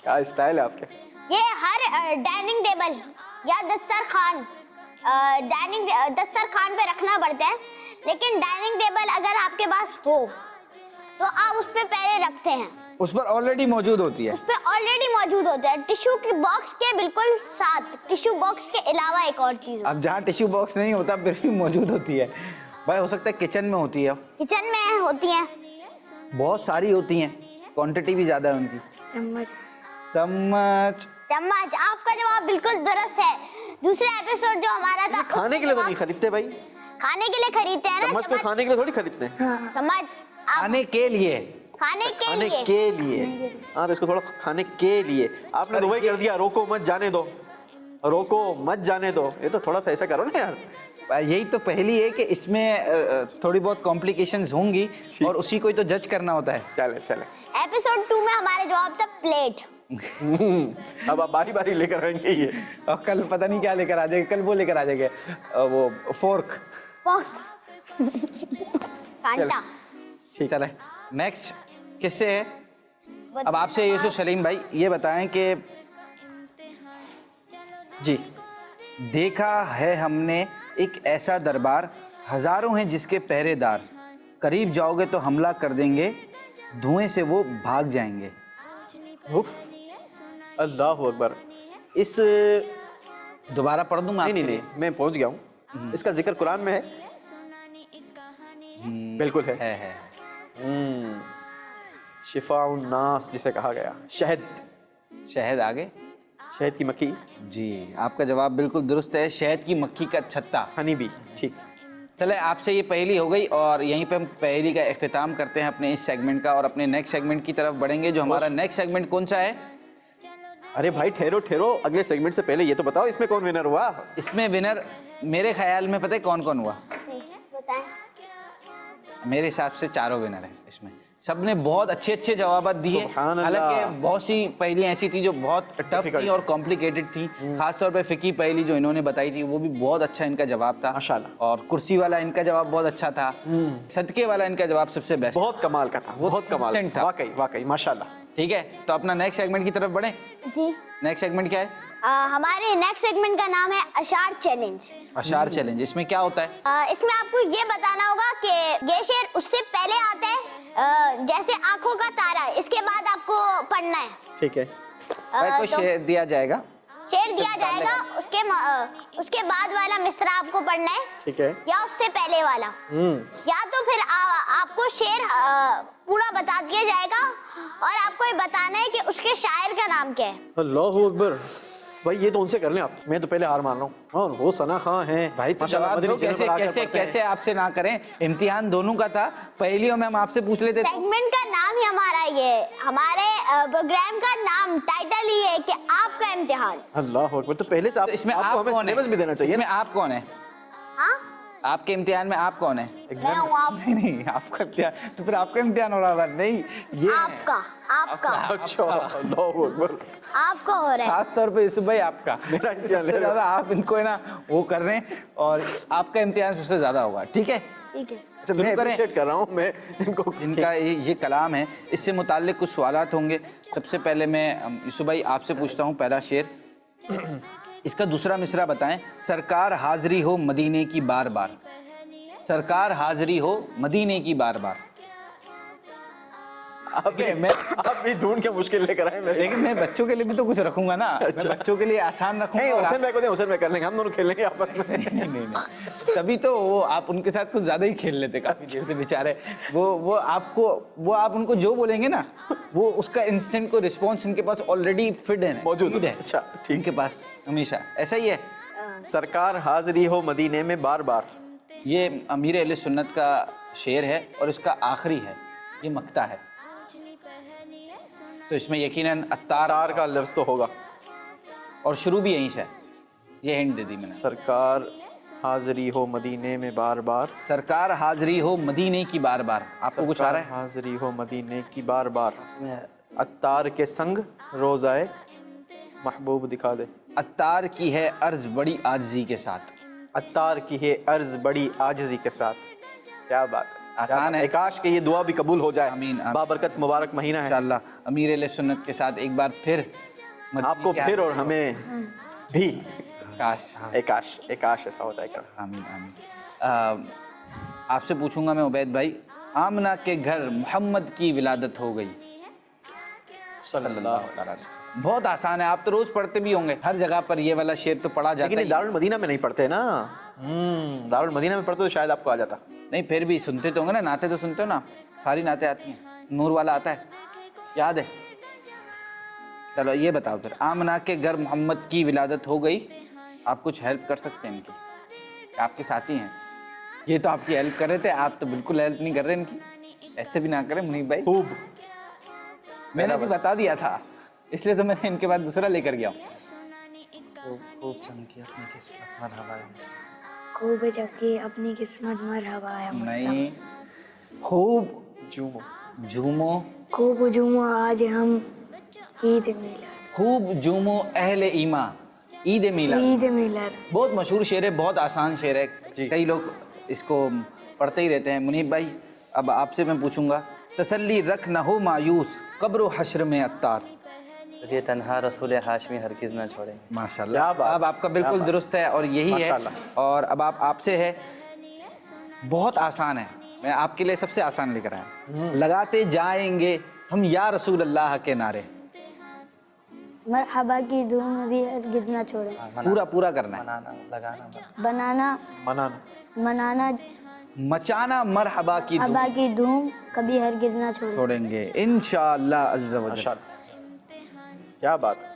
क्या स्टाइल है आपके। ये हर डाइनिंग टेबल या दस्तरखान, दस्तरखान पे रखना पड़ता है, लेकिन डाइनिंग टेबल अगर आपके पास हो तो आप उस पे पहले रखते हैं, उस पर ऑलरेडी मौजूद होती है। उस पे ऑलरेडी मौजूद होता है, टिश्यू के बॉक्स के बिल्कुल साथ, टिश्यू बॉक्स के अलावा एक और चीज अब जहाँ टिश्यू बॉक्स नहीं होता फिर भी मौजूद होती है भाई, हो सकता है किचन में होती है, किचन में होती है। बहुत सारी होती हैं, क्वांटिटी भी ज्यादा है उनकी। चम्मच। चम्मच। चम्मच। आपका जवाब बिल्कुल दुरुस्त है। दूसरा एपिसोड जो हमारा था, खाने के लिए तो नहीं खरीदते भाई, खाने के लिए खरीदते हैं ना चम्मच को खाने के लिए थोड़ी खरीदते हैं। चम्मच। आप खाने के लिए। खाने के खाने लिए। के लिए, हाँ तो इसको थोड़ा खाने के लिए आपने तो वही कर दिया, रोको मत जाने दो, रोको मत जाने दो, ये तो थोड़ा सा ऐसा करो ना यार। यही तो पहली है कि इसमें थोड़ी बहुत कॉम्प्लिकेशंस होंगी और उसी को ही तो जज करना होता है। चले चले, एपिसोड 2 में हमारा जवाब था प्लेट। अब आप बारी बारी लेकर आएंगे ये। और कल पता नहीं क्या लेकर आ जाएंगे, कल वो लेकर आ जाएंगे वो फोर्क। कांटा। ठीक, चले नेक्स्ट किससे है? अब आपसे यूसुफ सलीम भाई ये बताएं कि जी, देखा है हमने एक ऐसा दरबार, हजारों हैं जिसके पहरेदार, करीब जाओगे तो हमला कर देंगे, धुएं से वो भाग जाएंगे। उफ, अल्लाह अकबर। इस दोबारा पढ़ दूं मैं नहीं नहीं आपके नहीं, मैं पहुंच गया हूँ। इसका जिक्र कुरान में है? बिल्कुल है। है। शिफाउन नास जिसे कहा गया, शहद, शहद आगे। शहद की मक्खी, जी आपका जवाब बिल्कुल दुरुस्त है, शहद की मक्खी का छत्ता। Honey bee. ठीक, चले आपसे ये पहेली हो गई और यहीं पे हम पहेली का इख्तिताम करते हैं अपने इस सेगमेंट का और अपने नेक्स्ट सेगमेंट की तरफ बढ़ेंगे। जो हमारा नेक्स्ट सेगमेंट कौन सा है? अरे भाई ठहरो ठहरो, अगले सेगमेंट से पहले ये तो बताओ इसमें कौन विनर हुआ। इसमें विनर मेरे ख्याल में पता है कौन कौन हुआ? बताएं। मेरे हिसाब से चारों विनर हैं इसमें, सबने बहुत अच्छे अच्छे जवाब दिए। सुभान अल्लाह। हालांकि बहुत सी पहेलियां ऐसी थी जो बहुत टफ थी और कॉम्प्लिकेटेड थी, खासतौर पे फिकी पहेली जो इन्होंने बताई थी वो भी बहुत अच्छा इनका जवाब था माशाल्लाह। और कुर्सी वाला इनका जवाब बहुत अच्छा था, सदके वाला इनका जवाब सबसे बेस्ट, बहुत कमाल का था, बहुत कमाल instant था। वाकई वाकई माशाल्लाह। ठीक है, तो अपना नेक्स्ट सेगमेंट की तरफ बढ़े। जी। नेक्स्ट सेगमेंट क्या है? हमारे नेक्स्ट सेगमेंट का नाम है अशार चैलेंज। अशार चैलेंज। इसमें क्या होता है? इसमें आपको ये बताना होगा कि ये शेर उससे पहले आता है, जैसे आंखों का तारा, इसके बाद आपको पढ़ना है। ठीक है, भाई कोई तो शेर दिया जाएगा, शेर दिया जाएगा, उसके बाद वाला मिसरा आपको पढ़ना है, ठीक है। या उससे पहले वाला, या तो फिर आपको शेर पूरा बता दिया जाएगा और आपको ये बताना है कि उसके शायर का नाम क्या है। अल्लाह अकबर। भाई ये तो उनसे कर लें आप, मैं तो पहले हार मान रहा हूँ। और वो सना खां हैं भाई तो माशाल्लाह, जवाब मदनी दो, चैनल कैसे पर आकर कैसे पढ़ते हैं। कैसे आपसे ना करें, इम्तिहान दोनों का था, पहेलियों में हम आपसे पूछ लेते थे। सेगमेंट का नाम ही हमारा ये, हमारे प्रोग्राम का नाम, टाइटल ही है कि आपका इम्तिहान। अल्लाह अकबर। तो पहले से आप, तो इसमें आपको आप हमें कौन सिलेबस भी देना है? चाहिए। इसमें आप कौन है? हाँ, आपके इम्तिहान में आप कौन है? मैं हूँ आप। नहीं नहीं, आपका इम्तिहान तो फिर आपका इम्तिहान हो रहा है। नहीं, ये आपका आपका अच्छा, अल्लाह अकबर। आपका हो रहा है। खास तौर पे यूसुफ भाई आपका, मेरा इम्तिहान ले सबसे रहे हो। ज्यादा आप इनको है ना वो कर रहे हैं और आपका इम्तिहान सबसे ज्यादा होगा। ठीक है, ठीक है। अच्छा, शुरू मैं करें? appreciate कर रहा हूँ मैं इनको। इनका ये कलाम है, इससे मुताल्लिक कुछ सवालात होंगे। सबसे पहले मैं यूसुफ भाई आपसे पूछता हूँ पहला शेर, इसका दूसरा मिसरा बताएं। सरकार हाजिरी हो मदीने की बार बार, सरकार हाजिरी हो मदीने की बार बार। आप भी ढूंढ के मुश्किल लेकर आए मेरे। लेकिन मैं बच्चों के लिए भी तो कुछ रखूंगा ना, मैं बच्चों के लिए आसान रखूंगा। नहीं, और हुसैन भाई को दे, हुसैन भाई कर लेंगे, हम दोनों खेल लेंगे आपस में। नहीं, तभी तो वो आप उनके साथ कुछ ज्यादा ही खेल लेते काफी देर से बेचारे। वो आप उनको जो बोलेंगे ना, वो उसका इंस्टेंट को रिस्पॉन्स इनके पास ऑलरेडी फिट है, मौजूद है। अच्छा ठीक, इनके पास हमेशा ऐसा ही है। सरकार हाजिरी हो मदीने में बार बार, ये अमीर अहले सुन्नत का शेर है और इसका आखिरी है, ये मक्ता है, तो इसमें यकीनन अत्तार तार का लफ्ज तो होगा। और शुरू भी यहीं से है, ये हिंट दे दी मैंने। सरकार हाजिरी हो मदीने में बार बार, सरकार हाजिरी हो मदीने की बार बार। आपको कुछ आ रहा है? हाजिरी हो मदीने की बार बार, अत्तार के संग रोज आए महबूब दिखा दे। अत्तार की है अर्ज बड़ी आजिज़ी के साथ, अत्तार की है अर्ज बड़ी आजिज़ी के साथ। क्या बात है, आसान है। काश के ये दुआ भी कबूल हो जाए। आमीन, आमीन। बाबरकत मुबारक महीना है इंशाअल्लाह अमीर अहले सुन्नत के साथ एक बार फिर आपको फिर और हमें भी काश। एक काश ऐसा हो जाएगा। आमीन आमीन। आपसे पूछूंगा मैं उबैद भाई, आमना के घर मोहम्मद की विलादत हो गई सल्लल्लाहु अलैहि वसल्लम। बहुत आसान है, आप तो रोज पढ़ते भी होंगे, हर जगह पर ये वाला शेर तो पढ़ा जाता लेकिन है। दारुल मदीना में नहीं पढ़ते ना। दारुल मदीना में पढ़ते तो शायद आपको आ जाता। नहीं फिर भी सुनते तो होंगे ना, नाते तो सुनते हो ना, सारी नाते आती हैं, नूर वाला आता है, याद है? चलो ये बताओ फिर, आमना के घर मोहम्मद की विलादत हो गई, आप कुछ हेल्प कर सकते हैं इनकी? आपके साथी हैं ये, तो आपकी हेल्प कर रहे थे, आप तो बिल्कुल हेल्प नहीं कर रहे इनकी। ऐसे भी ना करें मुनीब भाई, खूब मैंने अभी बता दिया था, इसलिए तो मैंने इनके बाद दूसरा लेकर गया हूँ। खूब चमकी अपनी किस्मत मरहबा है मुस्तफा। खूब जबकि अपनी किस्मत मरहबा है मुस्तफा। नहीं, खूब झूमो झूमो, खूब झूमो आज हम ईद मिलाद। खूब झूमो अहले ईमा ईद मिलाद। ईद मिलाद बहुत मशहूर शेर है, बहुत आसान शेर है, कई लोग इसको पढ़ते ही रहते हैं। मुनीब भाई अब आपसे मैं पूछूंगा, तसल्ली रख न हो मायूस कब्र हश्र में अत्तार। तुझे तन्हा रसूल हाशमी हरगिज़ न छोड़ेंगे। माशाल्लाह, अब आपका बिल्कुल दुरुस्त है और यही है। और अब आपसे है, बहुत आसान है, मैं आपके लिए सबसे आसान लेकर आया। लगाते जाएंगे हम या रसूल अल्लाह के नारे। मरहबा की धूम में भी हरगिज़ ना छोड़े। पूरा पूरा करना है। मनाना लगाना बनाना मनाना मनाना मचाना मरहबा की हबा की धूम कभी हरगिज़ ना छोड़े। छोड़ेंगे इंशाअल्लाह अज़्ज़ा वजल। क्या बात है।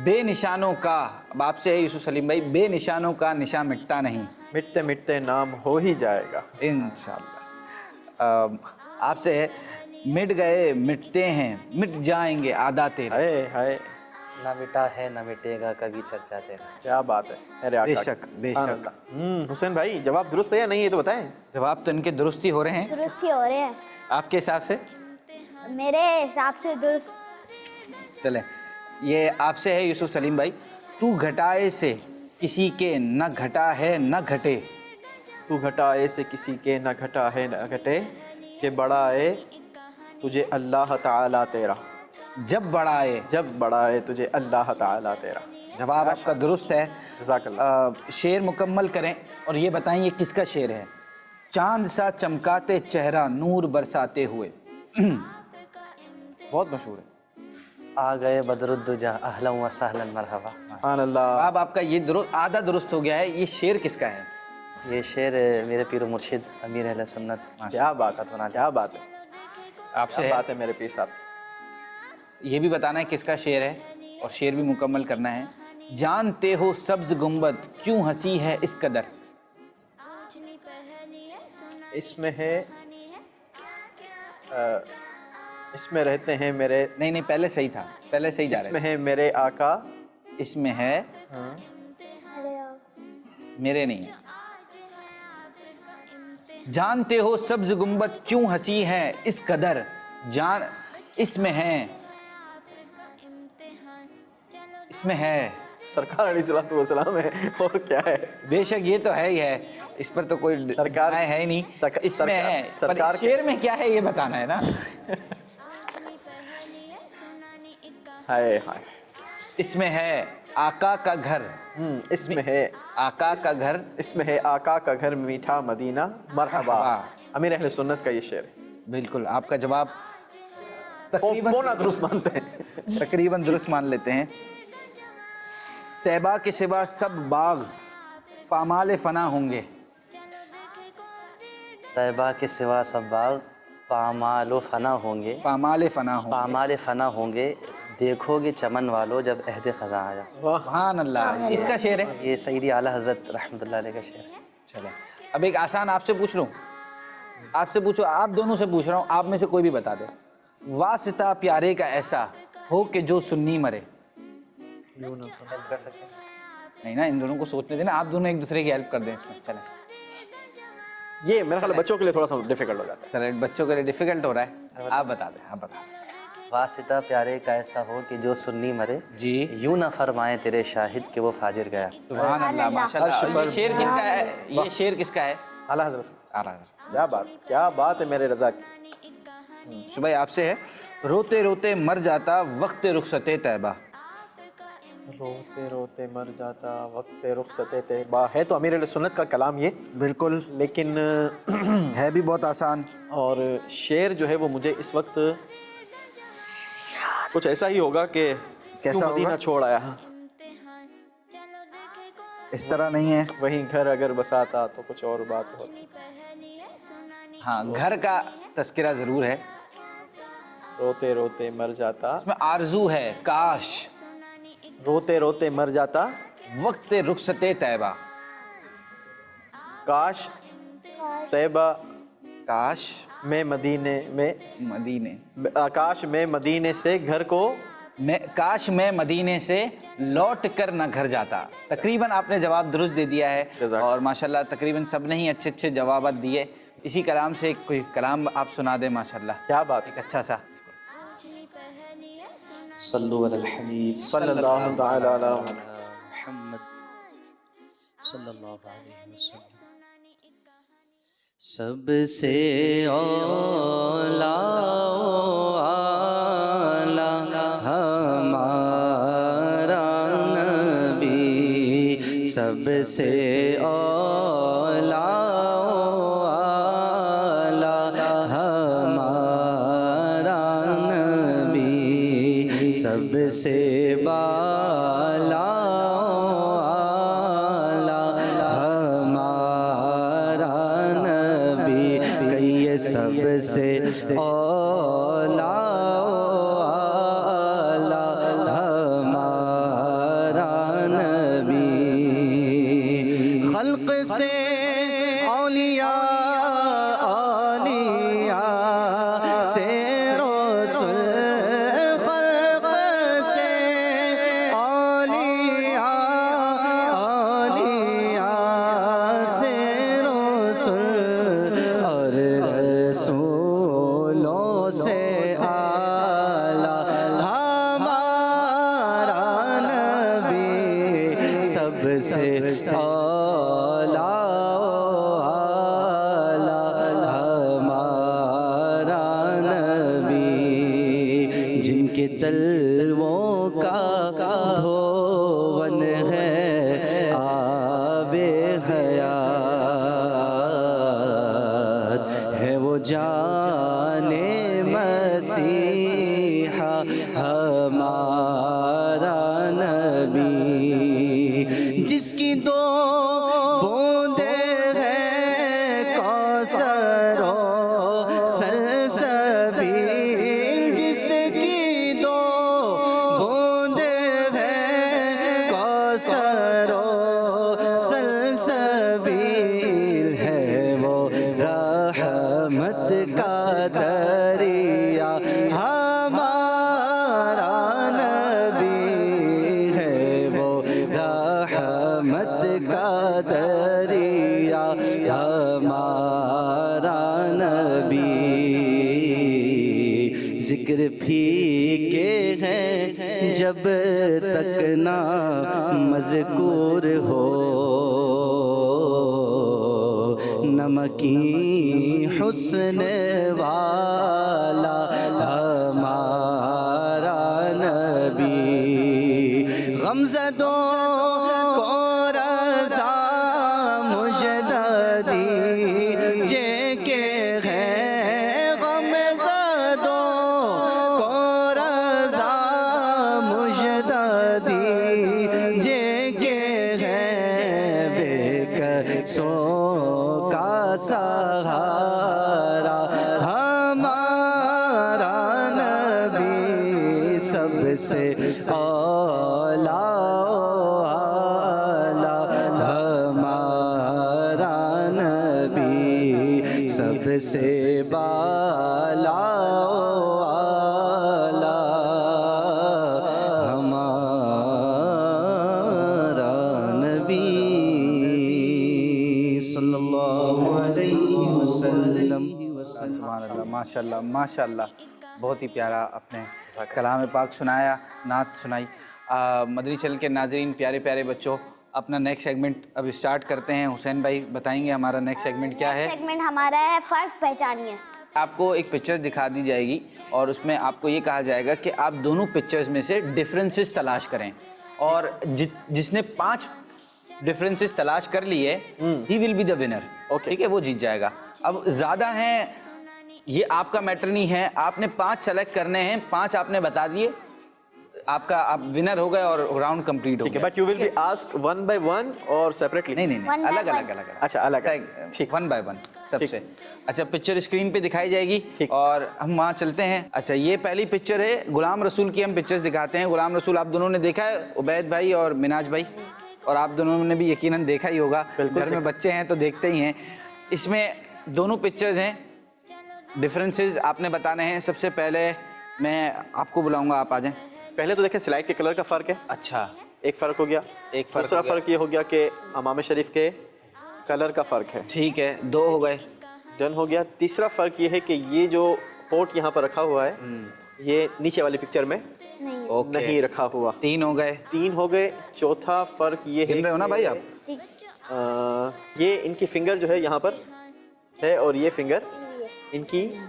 बेनिशानों का, अब आपसे है यूसुफ सलीम भाई, बेनिशानों का निशा मिटता नहीं, मिटते मिटते नाम हो ही जाएगा इंशाअल्लाह। आपसे है, मिट गए मिटते हैं मिट जाएंगे आदा तेरे। हाय हाय, ना मिटा है ना मिटेगा कभी चर्चा तेरा। क्या बात है मेरे आका। बेशक बेशक। हुसैन भाई जवाब दुरुस्त है या नहीं ये तो बताएं। जवाब तो इनके दुरुस्त ही हो रहे हैं दुरुस्त ही हो रहे हैं आपके हिसाब से। मेरे हिसाब से दुरुस्त। चले, ये आपसे है यूसुफ सलीम भाई, तू घटाए से किसी के न घटा है न घटे। तू घटाए से किसी के न घटा है न घटे, के बढ़ाए तुझे अल्लाह ताला तेरा। जब बढ़ाए, जब बढ़ाए तुझे अल्लाह ताला तेरा। जवाब आपका दुरुस्त है। जज़ाकल्लाह। शेर मुकम्मल करें और ये बताएं ये किसका शेर है। चांद सा चमकाते चेहरा नूर बरसाते हुए। बहुत मशहूर है। आ गए बदरुद्दुजा अहलन व सहलन मरहबा। सुभान अल्लाह। अब आपका ये दुरुस्त आधा दुरुस्त हो गया है। ये शेर किसका है? ये शेर मेरे पीर मुर्शिद अमीर अहले सुन्नत। क्या बात है, क्या बात है, आपसे क्या है, बात है मेरे पीर साहब। ये भी बताना है किसका शेर है और शेर भी मुकम्मल करना है। जानते हो सब्ज गुंबद क्यों हंसी है इस कदर। इसमें है इसमें रहते हैं मेरे, नहीं नहीं पहले सही था, पहले सही जा रहे इसमें है मेरे आका, थे। इसमें है मेरे नहीं है। जानते हो सब्ज गुंबद क्यों हंसी है इस कदर, जान इसमें है, इसमें है सरकार अलैहिस्सलातु वस्सलाम है और क्या है। बेशक ये तो है ही है, इस पर तो कोई सरकार है ही नहीं। इसमें सरकार- है, सरकार पर शेर में क्या है ये बताना है ना। हाय हाय। इसमें है आका का घर, इसमें है आका का घर, इसमें है आका का घर मीठा मदीना मरहबा। मरहबा। अमीर अहले सुन्नत का ये शेर है। بالکل آپ کا جواب پونا درست مانتے ہیں. تقریباً درست مان لیتے ہیں. طیبہ کے سوا سب باغ پامال فنا ہوں گے. طیبہ کے سوا سب باغ پامال و فنا ہوں گے. پامال فنا ہوں گے. پامال فنا ہوں گے، دیکھو گے چمن والو جب عہد خزاں آیا. سبحان اللہ. اس کا شعر ہے. یہ سیدی اعلیٰ حضرت رحمۃ اللہ علیہ کا شعر ہے. چلیں اب ایک آسان آپ سے پوچھ لوں. آپ سے پوچھو، آپ دونوں سے پوچھ رہا ہوں، آپ میں سے کوئی بھی بتا دے. واسطہ پیارے کا ایسا ہو کہ جو سنی مرے. کر سکتے ہیں؟ نہیں نا، ان دونوں کو سوچنے دینا. آپ دونوں ایک دوسرے کی ہیلپ کر دیں اس میں. چلیں یہ میرا خیال ہے بچوں کے لیے تھوڑا سا ڈیفیکلٹ ہو جاتا ہے. چلیں بچوں کے لیے ڈیفیکلٹ ہو رہا ہے. آپ بتا دیں. آپ بتا دیں. واسطہ پیارے کا ایسا ہو کہ جو سنی مرے، جی. یوں نہ فرمائے تیرے شاہد کہ وہ فاجر گیا. سبحان اللہ، ماشاء اللہ. یہ شعر کس کا ہے؟ یہ شعر کس کا ہے؟ اعلیٰ حضرت. اعلیٰ حضرت. کیا بات ہے میرے رضا کی. صبح آپ سے ہے. روتے روتے مر جاتا وقت رخصت طیبہ. روتے روتے مر جاتا وقت رخصت طیبہ. ہے تو امیر علیہ سنت کا کلام یہ بالکل، لیکن ہے بھی بہت آسان. اور شعر جو ہے وہ مجھے اس وقت کچھ ایسا ہی ہوگا کہ کیسا تو مدینہ ہوگا؟ چھوڑ آیا. اس طرح نہیں ہے. وہیں گھر اگر بساتا تو کچھ اور بات ہوتی. ہاں، گھر کا تذکرہ ضرور ہے. روتے روتے مر جاتا، اس میں آرزو ہے. کاش روتے روتے مر جاتا وقت رخصت طیبہ. کاش طیبہ کاش میں مدینے میں مدینے کاش میں مدینے سے گھر کو کاش میں مدینے سے لوٹ کر نہ گھر جاتا. تقریباً آپ نے جواب درست دے دیا ہے. اور ماشاءاللہ تقریباً سب نے ہی اچھے اچھے جوابات دیے. اسی کلام سے کوئی کلام آپ سنا دیں. ماشاءاللہ کیا بات. ایک اچھا سا. صلو علی الحبیب صلی اللہ تعالی علی محمد صلی اللہ علیہ وسلم. سب سے اولا ہمارا نبی، سب سے اولا ہمارا نبی، سب سے بالا ہمارا نبی، کہیے سب سے اولا ہمارا نبی. خلق سے اولیاء، اولیاء سے رسول، خلق سے اولیاء، اولیاء سے رسول، اور رسولوں سے اعلیٰ ہمارا نبی، سب سے اولیٰ ہمارا نبی، جن کے تلووں کا دھون ہے آب حیات، ہے وہ جان مسیحا ہمارا نبی، جس کی دو بوندیں ہیں کوثر و سلسبیل، جس کی دو بوندیں ہیں کوثر و سلسبیل، ہے وہ رحمت کا دریا ہمارا نبی، ہے وہ رحمت کا دریا ہمارا نبی. ذکر پھیکے ہیں جب تک نہ مذکور ہو، نمکی حسن والا ہمارا نبی، غمزدوں کو رضا مجدہ دیجے کہ ہے غم बरसों का सहारा हमारा नबी सबसे औला हमारा नबी सबसे बाला आला हमारा नबी सल्लल्लाहु अलैहि वसल्लम। सुभान अल्लाह, माशाल्लाह माशाल्लाह, बहुत ही प्यारा अपने कलाम पाक सुनाया, नात सुनाई। मदनी चैनल के नाज़रीन, प्यारे प्यारे बच्चों, अपना नेक्स्ट सेगमेंट अब स्टार्ट करते हैं। हुसैन भाई बताएंगे हमारा नेक्स्ट सेगमेंट क्या है? सेगमेंट हमारा है फ़र्क पहचानिए। आपको एक पिक्चर दिखा दी जाएगी और उसमें आपको ये कहा जाएगा कि आप दोनों पिक्चर्स में से डिफरेंसेस तलाश करें, और जिसने 5 डिफरेंसेस तलाश कर लिए he will be the winner. Okay, ठीक है, वो जीत जाएगा। अब ज़्यादा हैं, ये आपका मैटर नहीं है, आपने 5 सेलेक्ट करने हैं, 5 आपने बता दिए, आपका आप विनर हो गए और राउंड कंप्लीट हो गया। But you will be asked one by one और सेपरेटली? नहीं, One by अलग one. अलग अलग। अच्छा, अलग, ठीक, 1 बाय 1 सबसे। अच्छा, पिक्चर स्क्रीन पे दिखाई जाएगी और हम वहाँ चलते हैं। अच्छा, ये पहली पिक्चर है गुलाम रसूल की, हम पिक्चर्स दिखाते हैं। गुलाम रसूल आप दोनों ने देखा है, उबैद भाई और मिनाज भाई, और आप दोनों ने भी यकीनन देखा ही होगा, घर में बच्चे हैं तो देखते ही हैं। इसमें दोनों पिक्चर्स हैं, डिफरेंसेस आपने बताने हैं। सबसे पहले मैं आपको बुलाऊंगा, आप आ जाएं। पहले तो देखें स्लाइड के कलर का फ़र्क है, अच्छा, एक फ़र्क हो गया। एक फ़र्क दूसरा हो गया। फ़र्क ये हो गया कि अमाम शरीफ के कलर का फ़र्क है। ठीक है, 2 हो गए। डन हो गया। तीसरा फ़र्क ये है कि ये जो पोर्ट यहाँ पर रखा हुआ है ये नीचे वाली पिक्चर में ओके, नहीं रखा हुआ। 3 हो गए। 3 हो गए। चौथा फ़र्क ये है, गिन रहे हो ना भाई आप? ये इनकी फिंगर जो है यहाँ पर है और ये फिंगर इनकी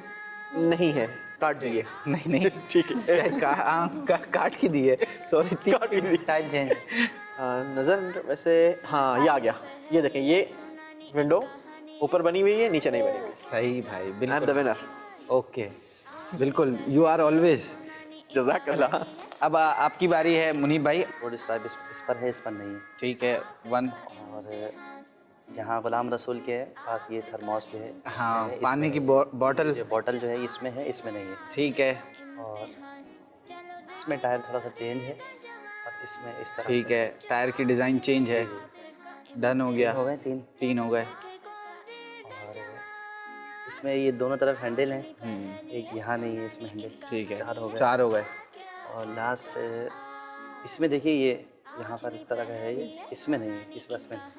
नहीं है, काट दिए। नहीं नहीं, ठीक है, काट की दी है, सॉरी, काट की दी। Style change. नज़र वैसे हाँ, ये आ गया। ये देखें, ये विंडो ऊपर बनी हुई है, नीचे नहीं बनी हुई। सही भाई, आई एम द बिल्कुल। विनर। ओके, बिल्कुल, यू आर ऑलवेज। जज़ाकल्लाह। अब आपकी बारी है मुनीब भाई। रोड स्ट्राइप इस पर है, इस पर नहीं है। ठीक है, 1। और यहाँ गुलाम रसूल के पास ये थर्मोस जो है इसमें हाँ, है, पानी इसमें की है। बॉटल। ये बॉटल जो है इसमें है, इसमें नहीं है। ठीक है, और इसमें टायर थोड़ा सा चेंज है और इसमें इस तरह ठीक से है, टायर की डिज़ाइन चेंज है। डन हो गया। हो गए 3। 3 हो गए। और इसमें ये दोनों तरफ हैंडल हैं, एक यहाँ नहीं है इसमें हैंडल। ठीक है, 4 हो गए। 4 हो गए। और लास्ट इसमें देखिए, ये यहाँ पर इस तरह का है, ये इसमें नहीं है, इस बस में नहीं।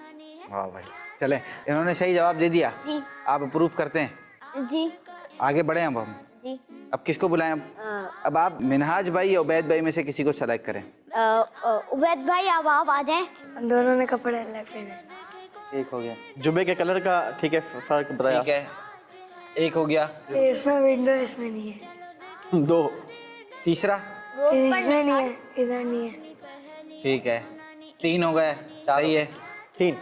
वाह भाई, चले, इन्होंने सही जवाब दे दिया। जी आप अप्रूव करते हैं? जी आगे बढ़े अब हम। जी। अब किसको बुलाएं? अब आप मिनहाज भाई या उबैद भाई में से किसी को सेलेक्ट करें। उबैद भाई, अब आप आ जाएं। दोनों ने कपड़े अलग पहने। ठीक हो गया। जुबे के कलर का ठीक है, फ़र्क बताया। ठीक है, 1 हो गया। इसमें विंडो, इसमें नहीं है। 2। तीसरा? इसमें नहीं है, इधर नहीं है। ठीक है, 3 हो गए। सही है। 3।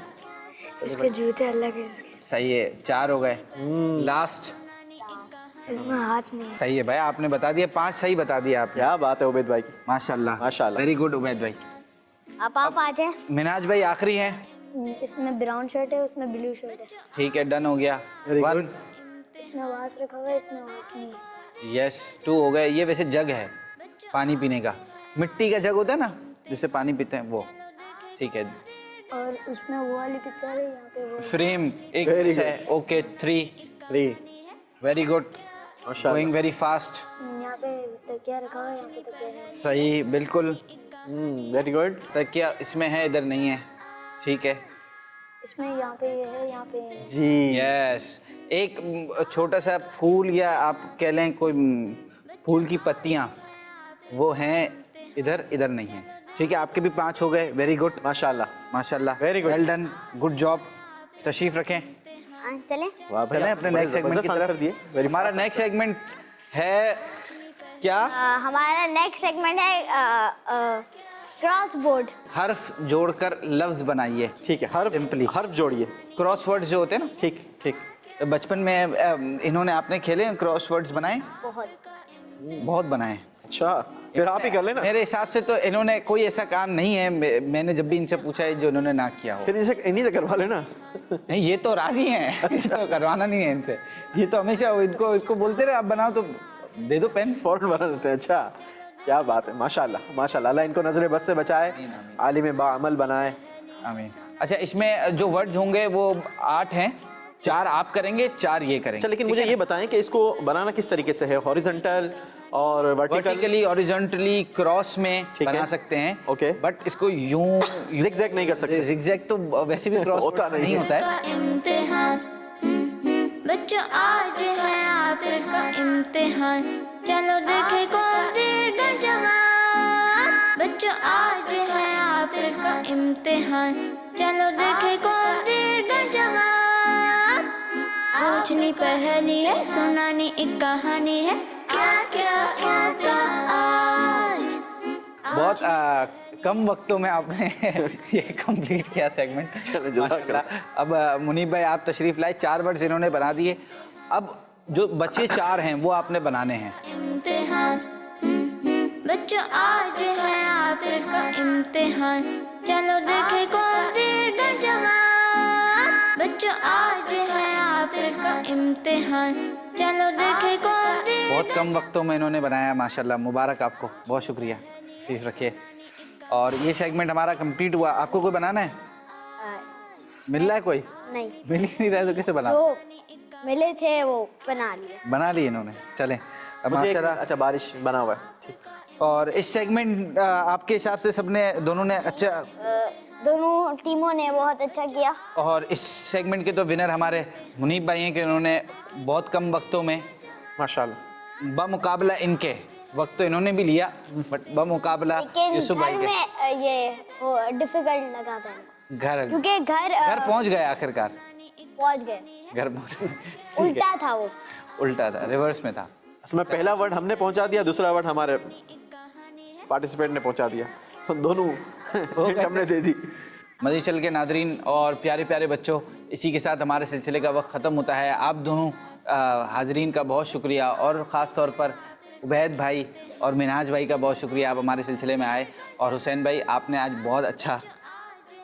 इसके जूते अलग है, इसके सही है, 4 हो गए। लास्ट? इसमें हाथ नहीं है। सही है भाई, आपने बता दिया, 5 सही बता दिया आपने। क्या बात है उबैद भाई की। माशाल्लाह माशाल्लाह। वेरी गुड उबैद भाई। अब आप आ जाएं। मिनाज भाई आखिरी हैं। इसमें ब्राउन शर्ट है, उसमें ब्लू शर्ट है। ठीक है, डन हो गया। Very 1। good. इसमें वास रखा हुआ है, इसमें वास नहीं है। यस, 2 हो गए। ये वैसे जग है पानी पीने का, मिट्टी का जग होता है ना जिससे पानी पीते हैं, वो। ठीक है, और उसमें वो वाली पिक्चर है, यहाँ पे वो फ्रेम एक Very है। ओके, 3। 3। वेरी गुड, माशाल्लाह। Going very fast. यहाँ पे तकिया रखा हुआ है, यहाँ पे तकिया नहीं है। सही, बिल्कुल। Very good. तकिया इसमें है, इधर नहीं है। ठीक है, इसमें यहाँ पे ये है, यहाँ पे ये है। जी। यस। एक छोटा सा फूल, या आप कह लें कोई फूल की पत्तियां, वो हैं इधर, इधर नहीं है। ठीक है, आपके भी 5 हो गए। वेरी गुड, माशाल्लाह। माशाल्लाह, Very good. Well done, good job. तशरीफ रखें, हाँ, चलें। वाह भाई, चलें अपने बड़े नेक्स्ट सेगमेंट की जबरदस्त आंसर तरफ। दिए। Very हमारा fast नेक्स्ट सेगमेंट है क्या? हमारा नेक्स्ट सेगमेंट है क्रॉस बोर्ड। हर्फ जोड़कर लफ्ज बनाइए। ठीक है, हर्फ जोड़िए। क्रॉस वर्ड्स जो होते हैं ना, ठीक ठीक। बचपन में इन्होंने आपने खेले क्रॉस वर्ड्स बनाए? बहुत। बहुत बनाए। अच्छा, پھر آپ ہی کر لینا. میرے حساب سے تو انہوں نے کوئی ایسا کام نہیں ہے میں نے جب بھی ان سے پوچھا ہے جو انہوں نے نہ کیا ہو. پھر انہیں سے کروا لینا. نہیں یہ تو راضی ہیں, تو کروانا نہیں ہے ان سے. یہ تو ہمیشہ ان کو بولتے رہے آپ بناؤ تو دے دو پین, فوراً بنا دیتے ہیں. اچھا کیا بات ہے, ماشاء اللہ ماشاء اللہ. اللہ ان کو نظر بس سے بچائے, عالم باعمل بنائے. آمین. اچھا اس میں جو ورڈز ہوں گے وہ 8 ہیں, 4 آپ کریں گے 4 یہ کریں گے. اچھا لیکن مجھے یہ بتائیں کہ اس کو بنانا کس طریقے سے ہے, ہاریزنٹل اور ورٹیکلی ہاریزونٹلی کراس میں بنا سکتے ہیں. اوکے, بٹ اس کو یوں زگ زیگ نہیں کر سکتے. زگ زیگ تو ویسے بھی کراس ہوتا نہیں ہوتا ہے. امتحان بچوں آج ہے آپ کا امتحان, چلو دیکھے کون دے گا جواب. بچوں آج ہے آپ کا امتحان, چلو دیکھے کون دے گا جواب. پوچھنی پہلی ہے, سنانی ایک کہانی ہے, کیا کیا امتحان آج. بہت کم وقتوں میں آپ نے یہ کمپلیٹ کیا سیگمنٹ. چلیں جزاک اللہ. اب منیب بھائی آپ تشریف لائے, 4 ورڈز انہوں نے بنا دیے. اب جو بچے 4 ہیں وہ آپ نے بنانے ہیں. امتحان بچوں آج ہے آپ کا امتحان, چلو دیکھے کون دے گا جواب. بچوں آج ہے آپ کا امتحان, چلو دیکھے کون دے. بہت کم وقتوں میں انہوں نے بنایا, ماشاءاللہ مبارک آپ کو, بہت شکریہ. تشریف رکھیے. اور یہ سیگمنٹ ہمارا کمپلیٹ ہوا. آپ کو کوئی بنانا ہے, مل رہا ہے کوئی؟ نہیں, مل ہی نہیں رہا تو کیسے بنا؟ وہ ملے تھے وہ بنا لیے انہوں نے. چلیں اب مجھے ماشاءاللہ. اچھا بارش بنا ہوا ہے. ٹھیک. اور اس سیگمنٹ آپ کے حساب سے سب نے دونوں نے اچھا, دونوں ٹیموں نے بہت اچھا کیا. اور اس سیگمنٹ کے تو ونر ہمارے منیب بھائی ہیں کہ انہوں نے بہت کم وقتوں میں ماشاءاللہ بمقابلہ ان کے وقت تو انہوں نے بھی لیا, بٹ بمقابلہ لیکن یوسف گھر بھائی کے میں یہ وہ ڈیفیکلٹ لگا تھا گھر کیونکہ گھر پہنچ گئے آخرکار. پہنچ گئے, گھر پہنچ گئے. الٹا تھا وہ, الٹا تھا, ریورس میں تھا. اصل میں پہلا ورڈ ہم نے پہنچا دیا, دوسرا ورڈ ہمارے پارٹیسپیٹ نے پہنچا دیا, تو دونوں ہم نے دے دی. مدنی چینل کے ناظرین اور پیارے پیارے بچوں, اسی کے ساتھ ہمارے سلسلے کا وقت ختم ہوتا ہے. آپ دونوں حاضرین کا بہت شکریہ, اور خاص طور پر عبید بھائی اور منہاج بھائی کا بہت شکریہ, آپ ہمارے سلسلے میں آئے. اور حسین بھائی آپ نے آج بہت اچھا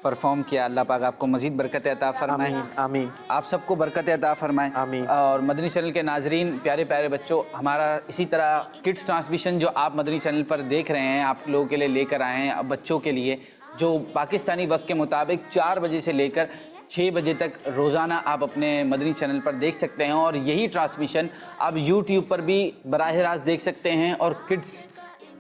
پرفارم کیا, اللہ پاک آپ کو مزید برکت عطا فرمائے. آمین. آپ سب کو برکت عطا فرمائے. آمین. اور مدنی چینل کے ناظرین پیارے پیارے بچوں, ہمارا اسی طرح کڈس ٹرانسمیشن جو آپ مدنی چینل پر دیکھ رہے ہیں, آپ لوگوں کے لیے لے کر آئے ہیں اب بچوں کے لیے, جو پاکستانی وقت کے مطابق 4 بجے سے لے کر 6 بجے تک روزانہ آپ اپنے مدنی چینل پر دیکھ سکتے ہیں. اور یہی ٹرانسمیشن آپ یوٹیوب پر بھی براہ راست دیکھ سکتے ہیں, اور کڈس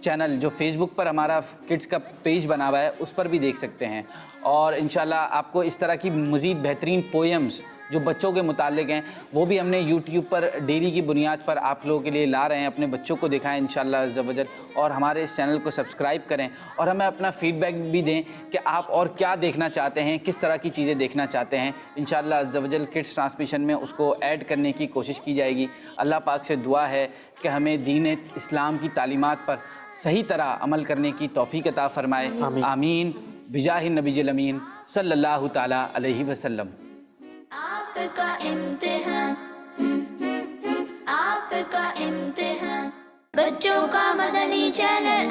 چینل جو فیس بک پر ہمارا کڈس کا پیج بنا ہوا ہے اس پر بھی دیکھ سکتے ہیں. اور انشاءاللہ آپ کو اس طرح کی مزید بہترین پوئمز جو بچوں کے متعلق ہیں وہ بھی ہم نے یوٹیوب پر ڈیلی کی بنیاد پر آپ لوگوں کے لیے لا رہے ہیں. اپنے بچوں کو دکھائیں انشاءاللہ عز و جل, اور ہمارے اس چینل کو سبسکرائب کریں, اور ہمیں اپنا فیڈ بیک بھی دیں کہ آپ اور کیا دیکھنا چاہتے ہیں, کس طرح کی چیزیں دیکھنا چاہتے ہیں. انشاءاللہ عز و جل کڈس ٹرانسمیشن میں اس کو ایڈ کرنے کی کوشش کی جائے گی. اللہ پاک سے دعا ہے کہ ہمیں دین اسلام کی تعلیمات پر صحیح طرح عمل کرنے کی توفیق عطا فرمائے. آمین بجاہ النبی الامین صلی اللہ تعالی علیہ وسلم. آپ کا امتحان آپ کا امتحان, بچوں کا مدنی چینل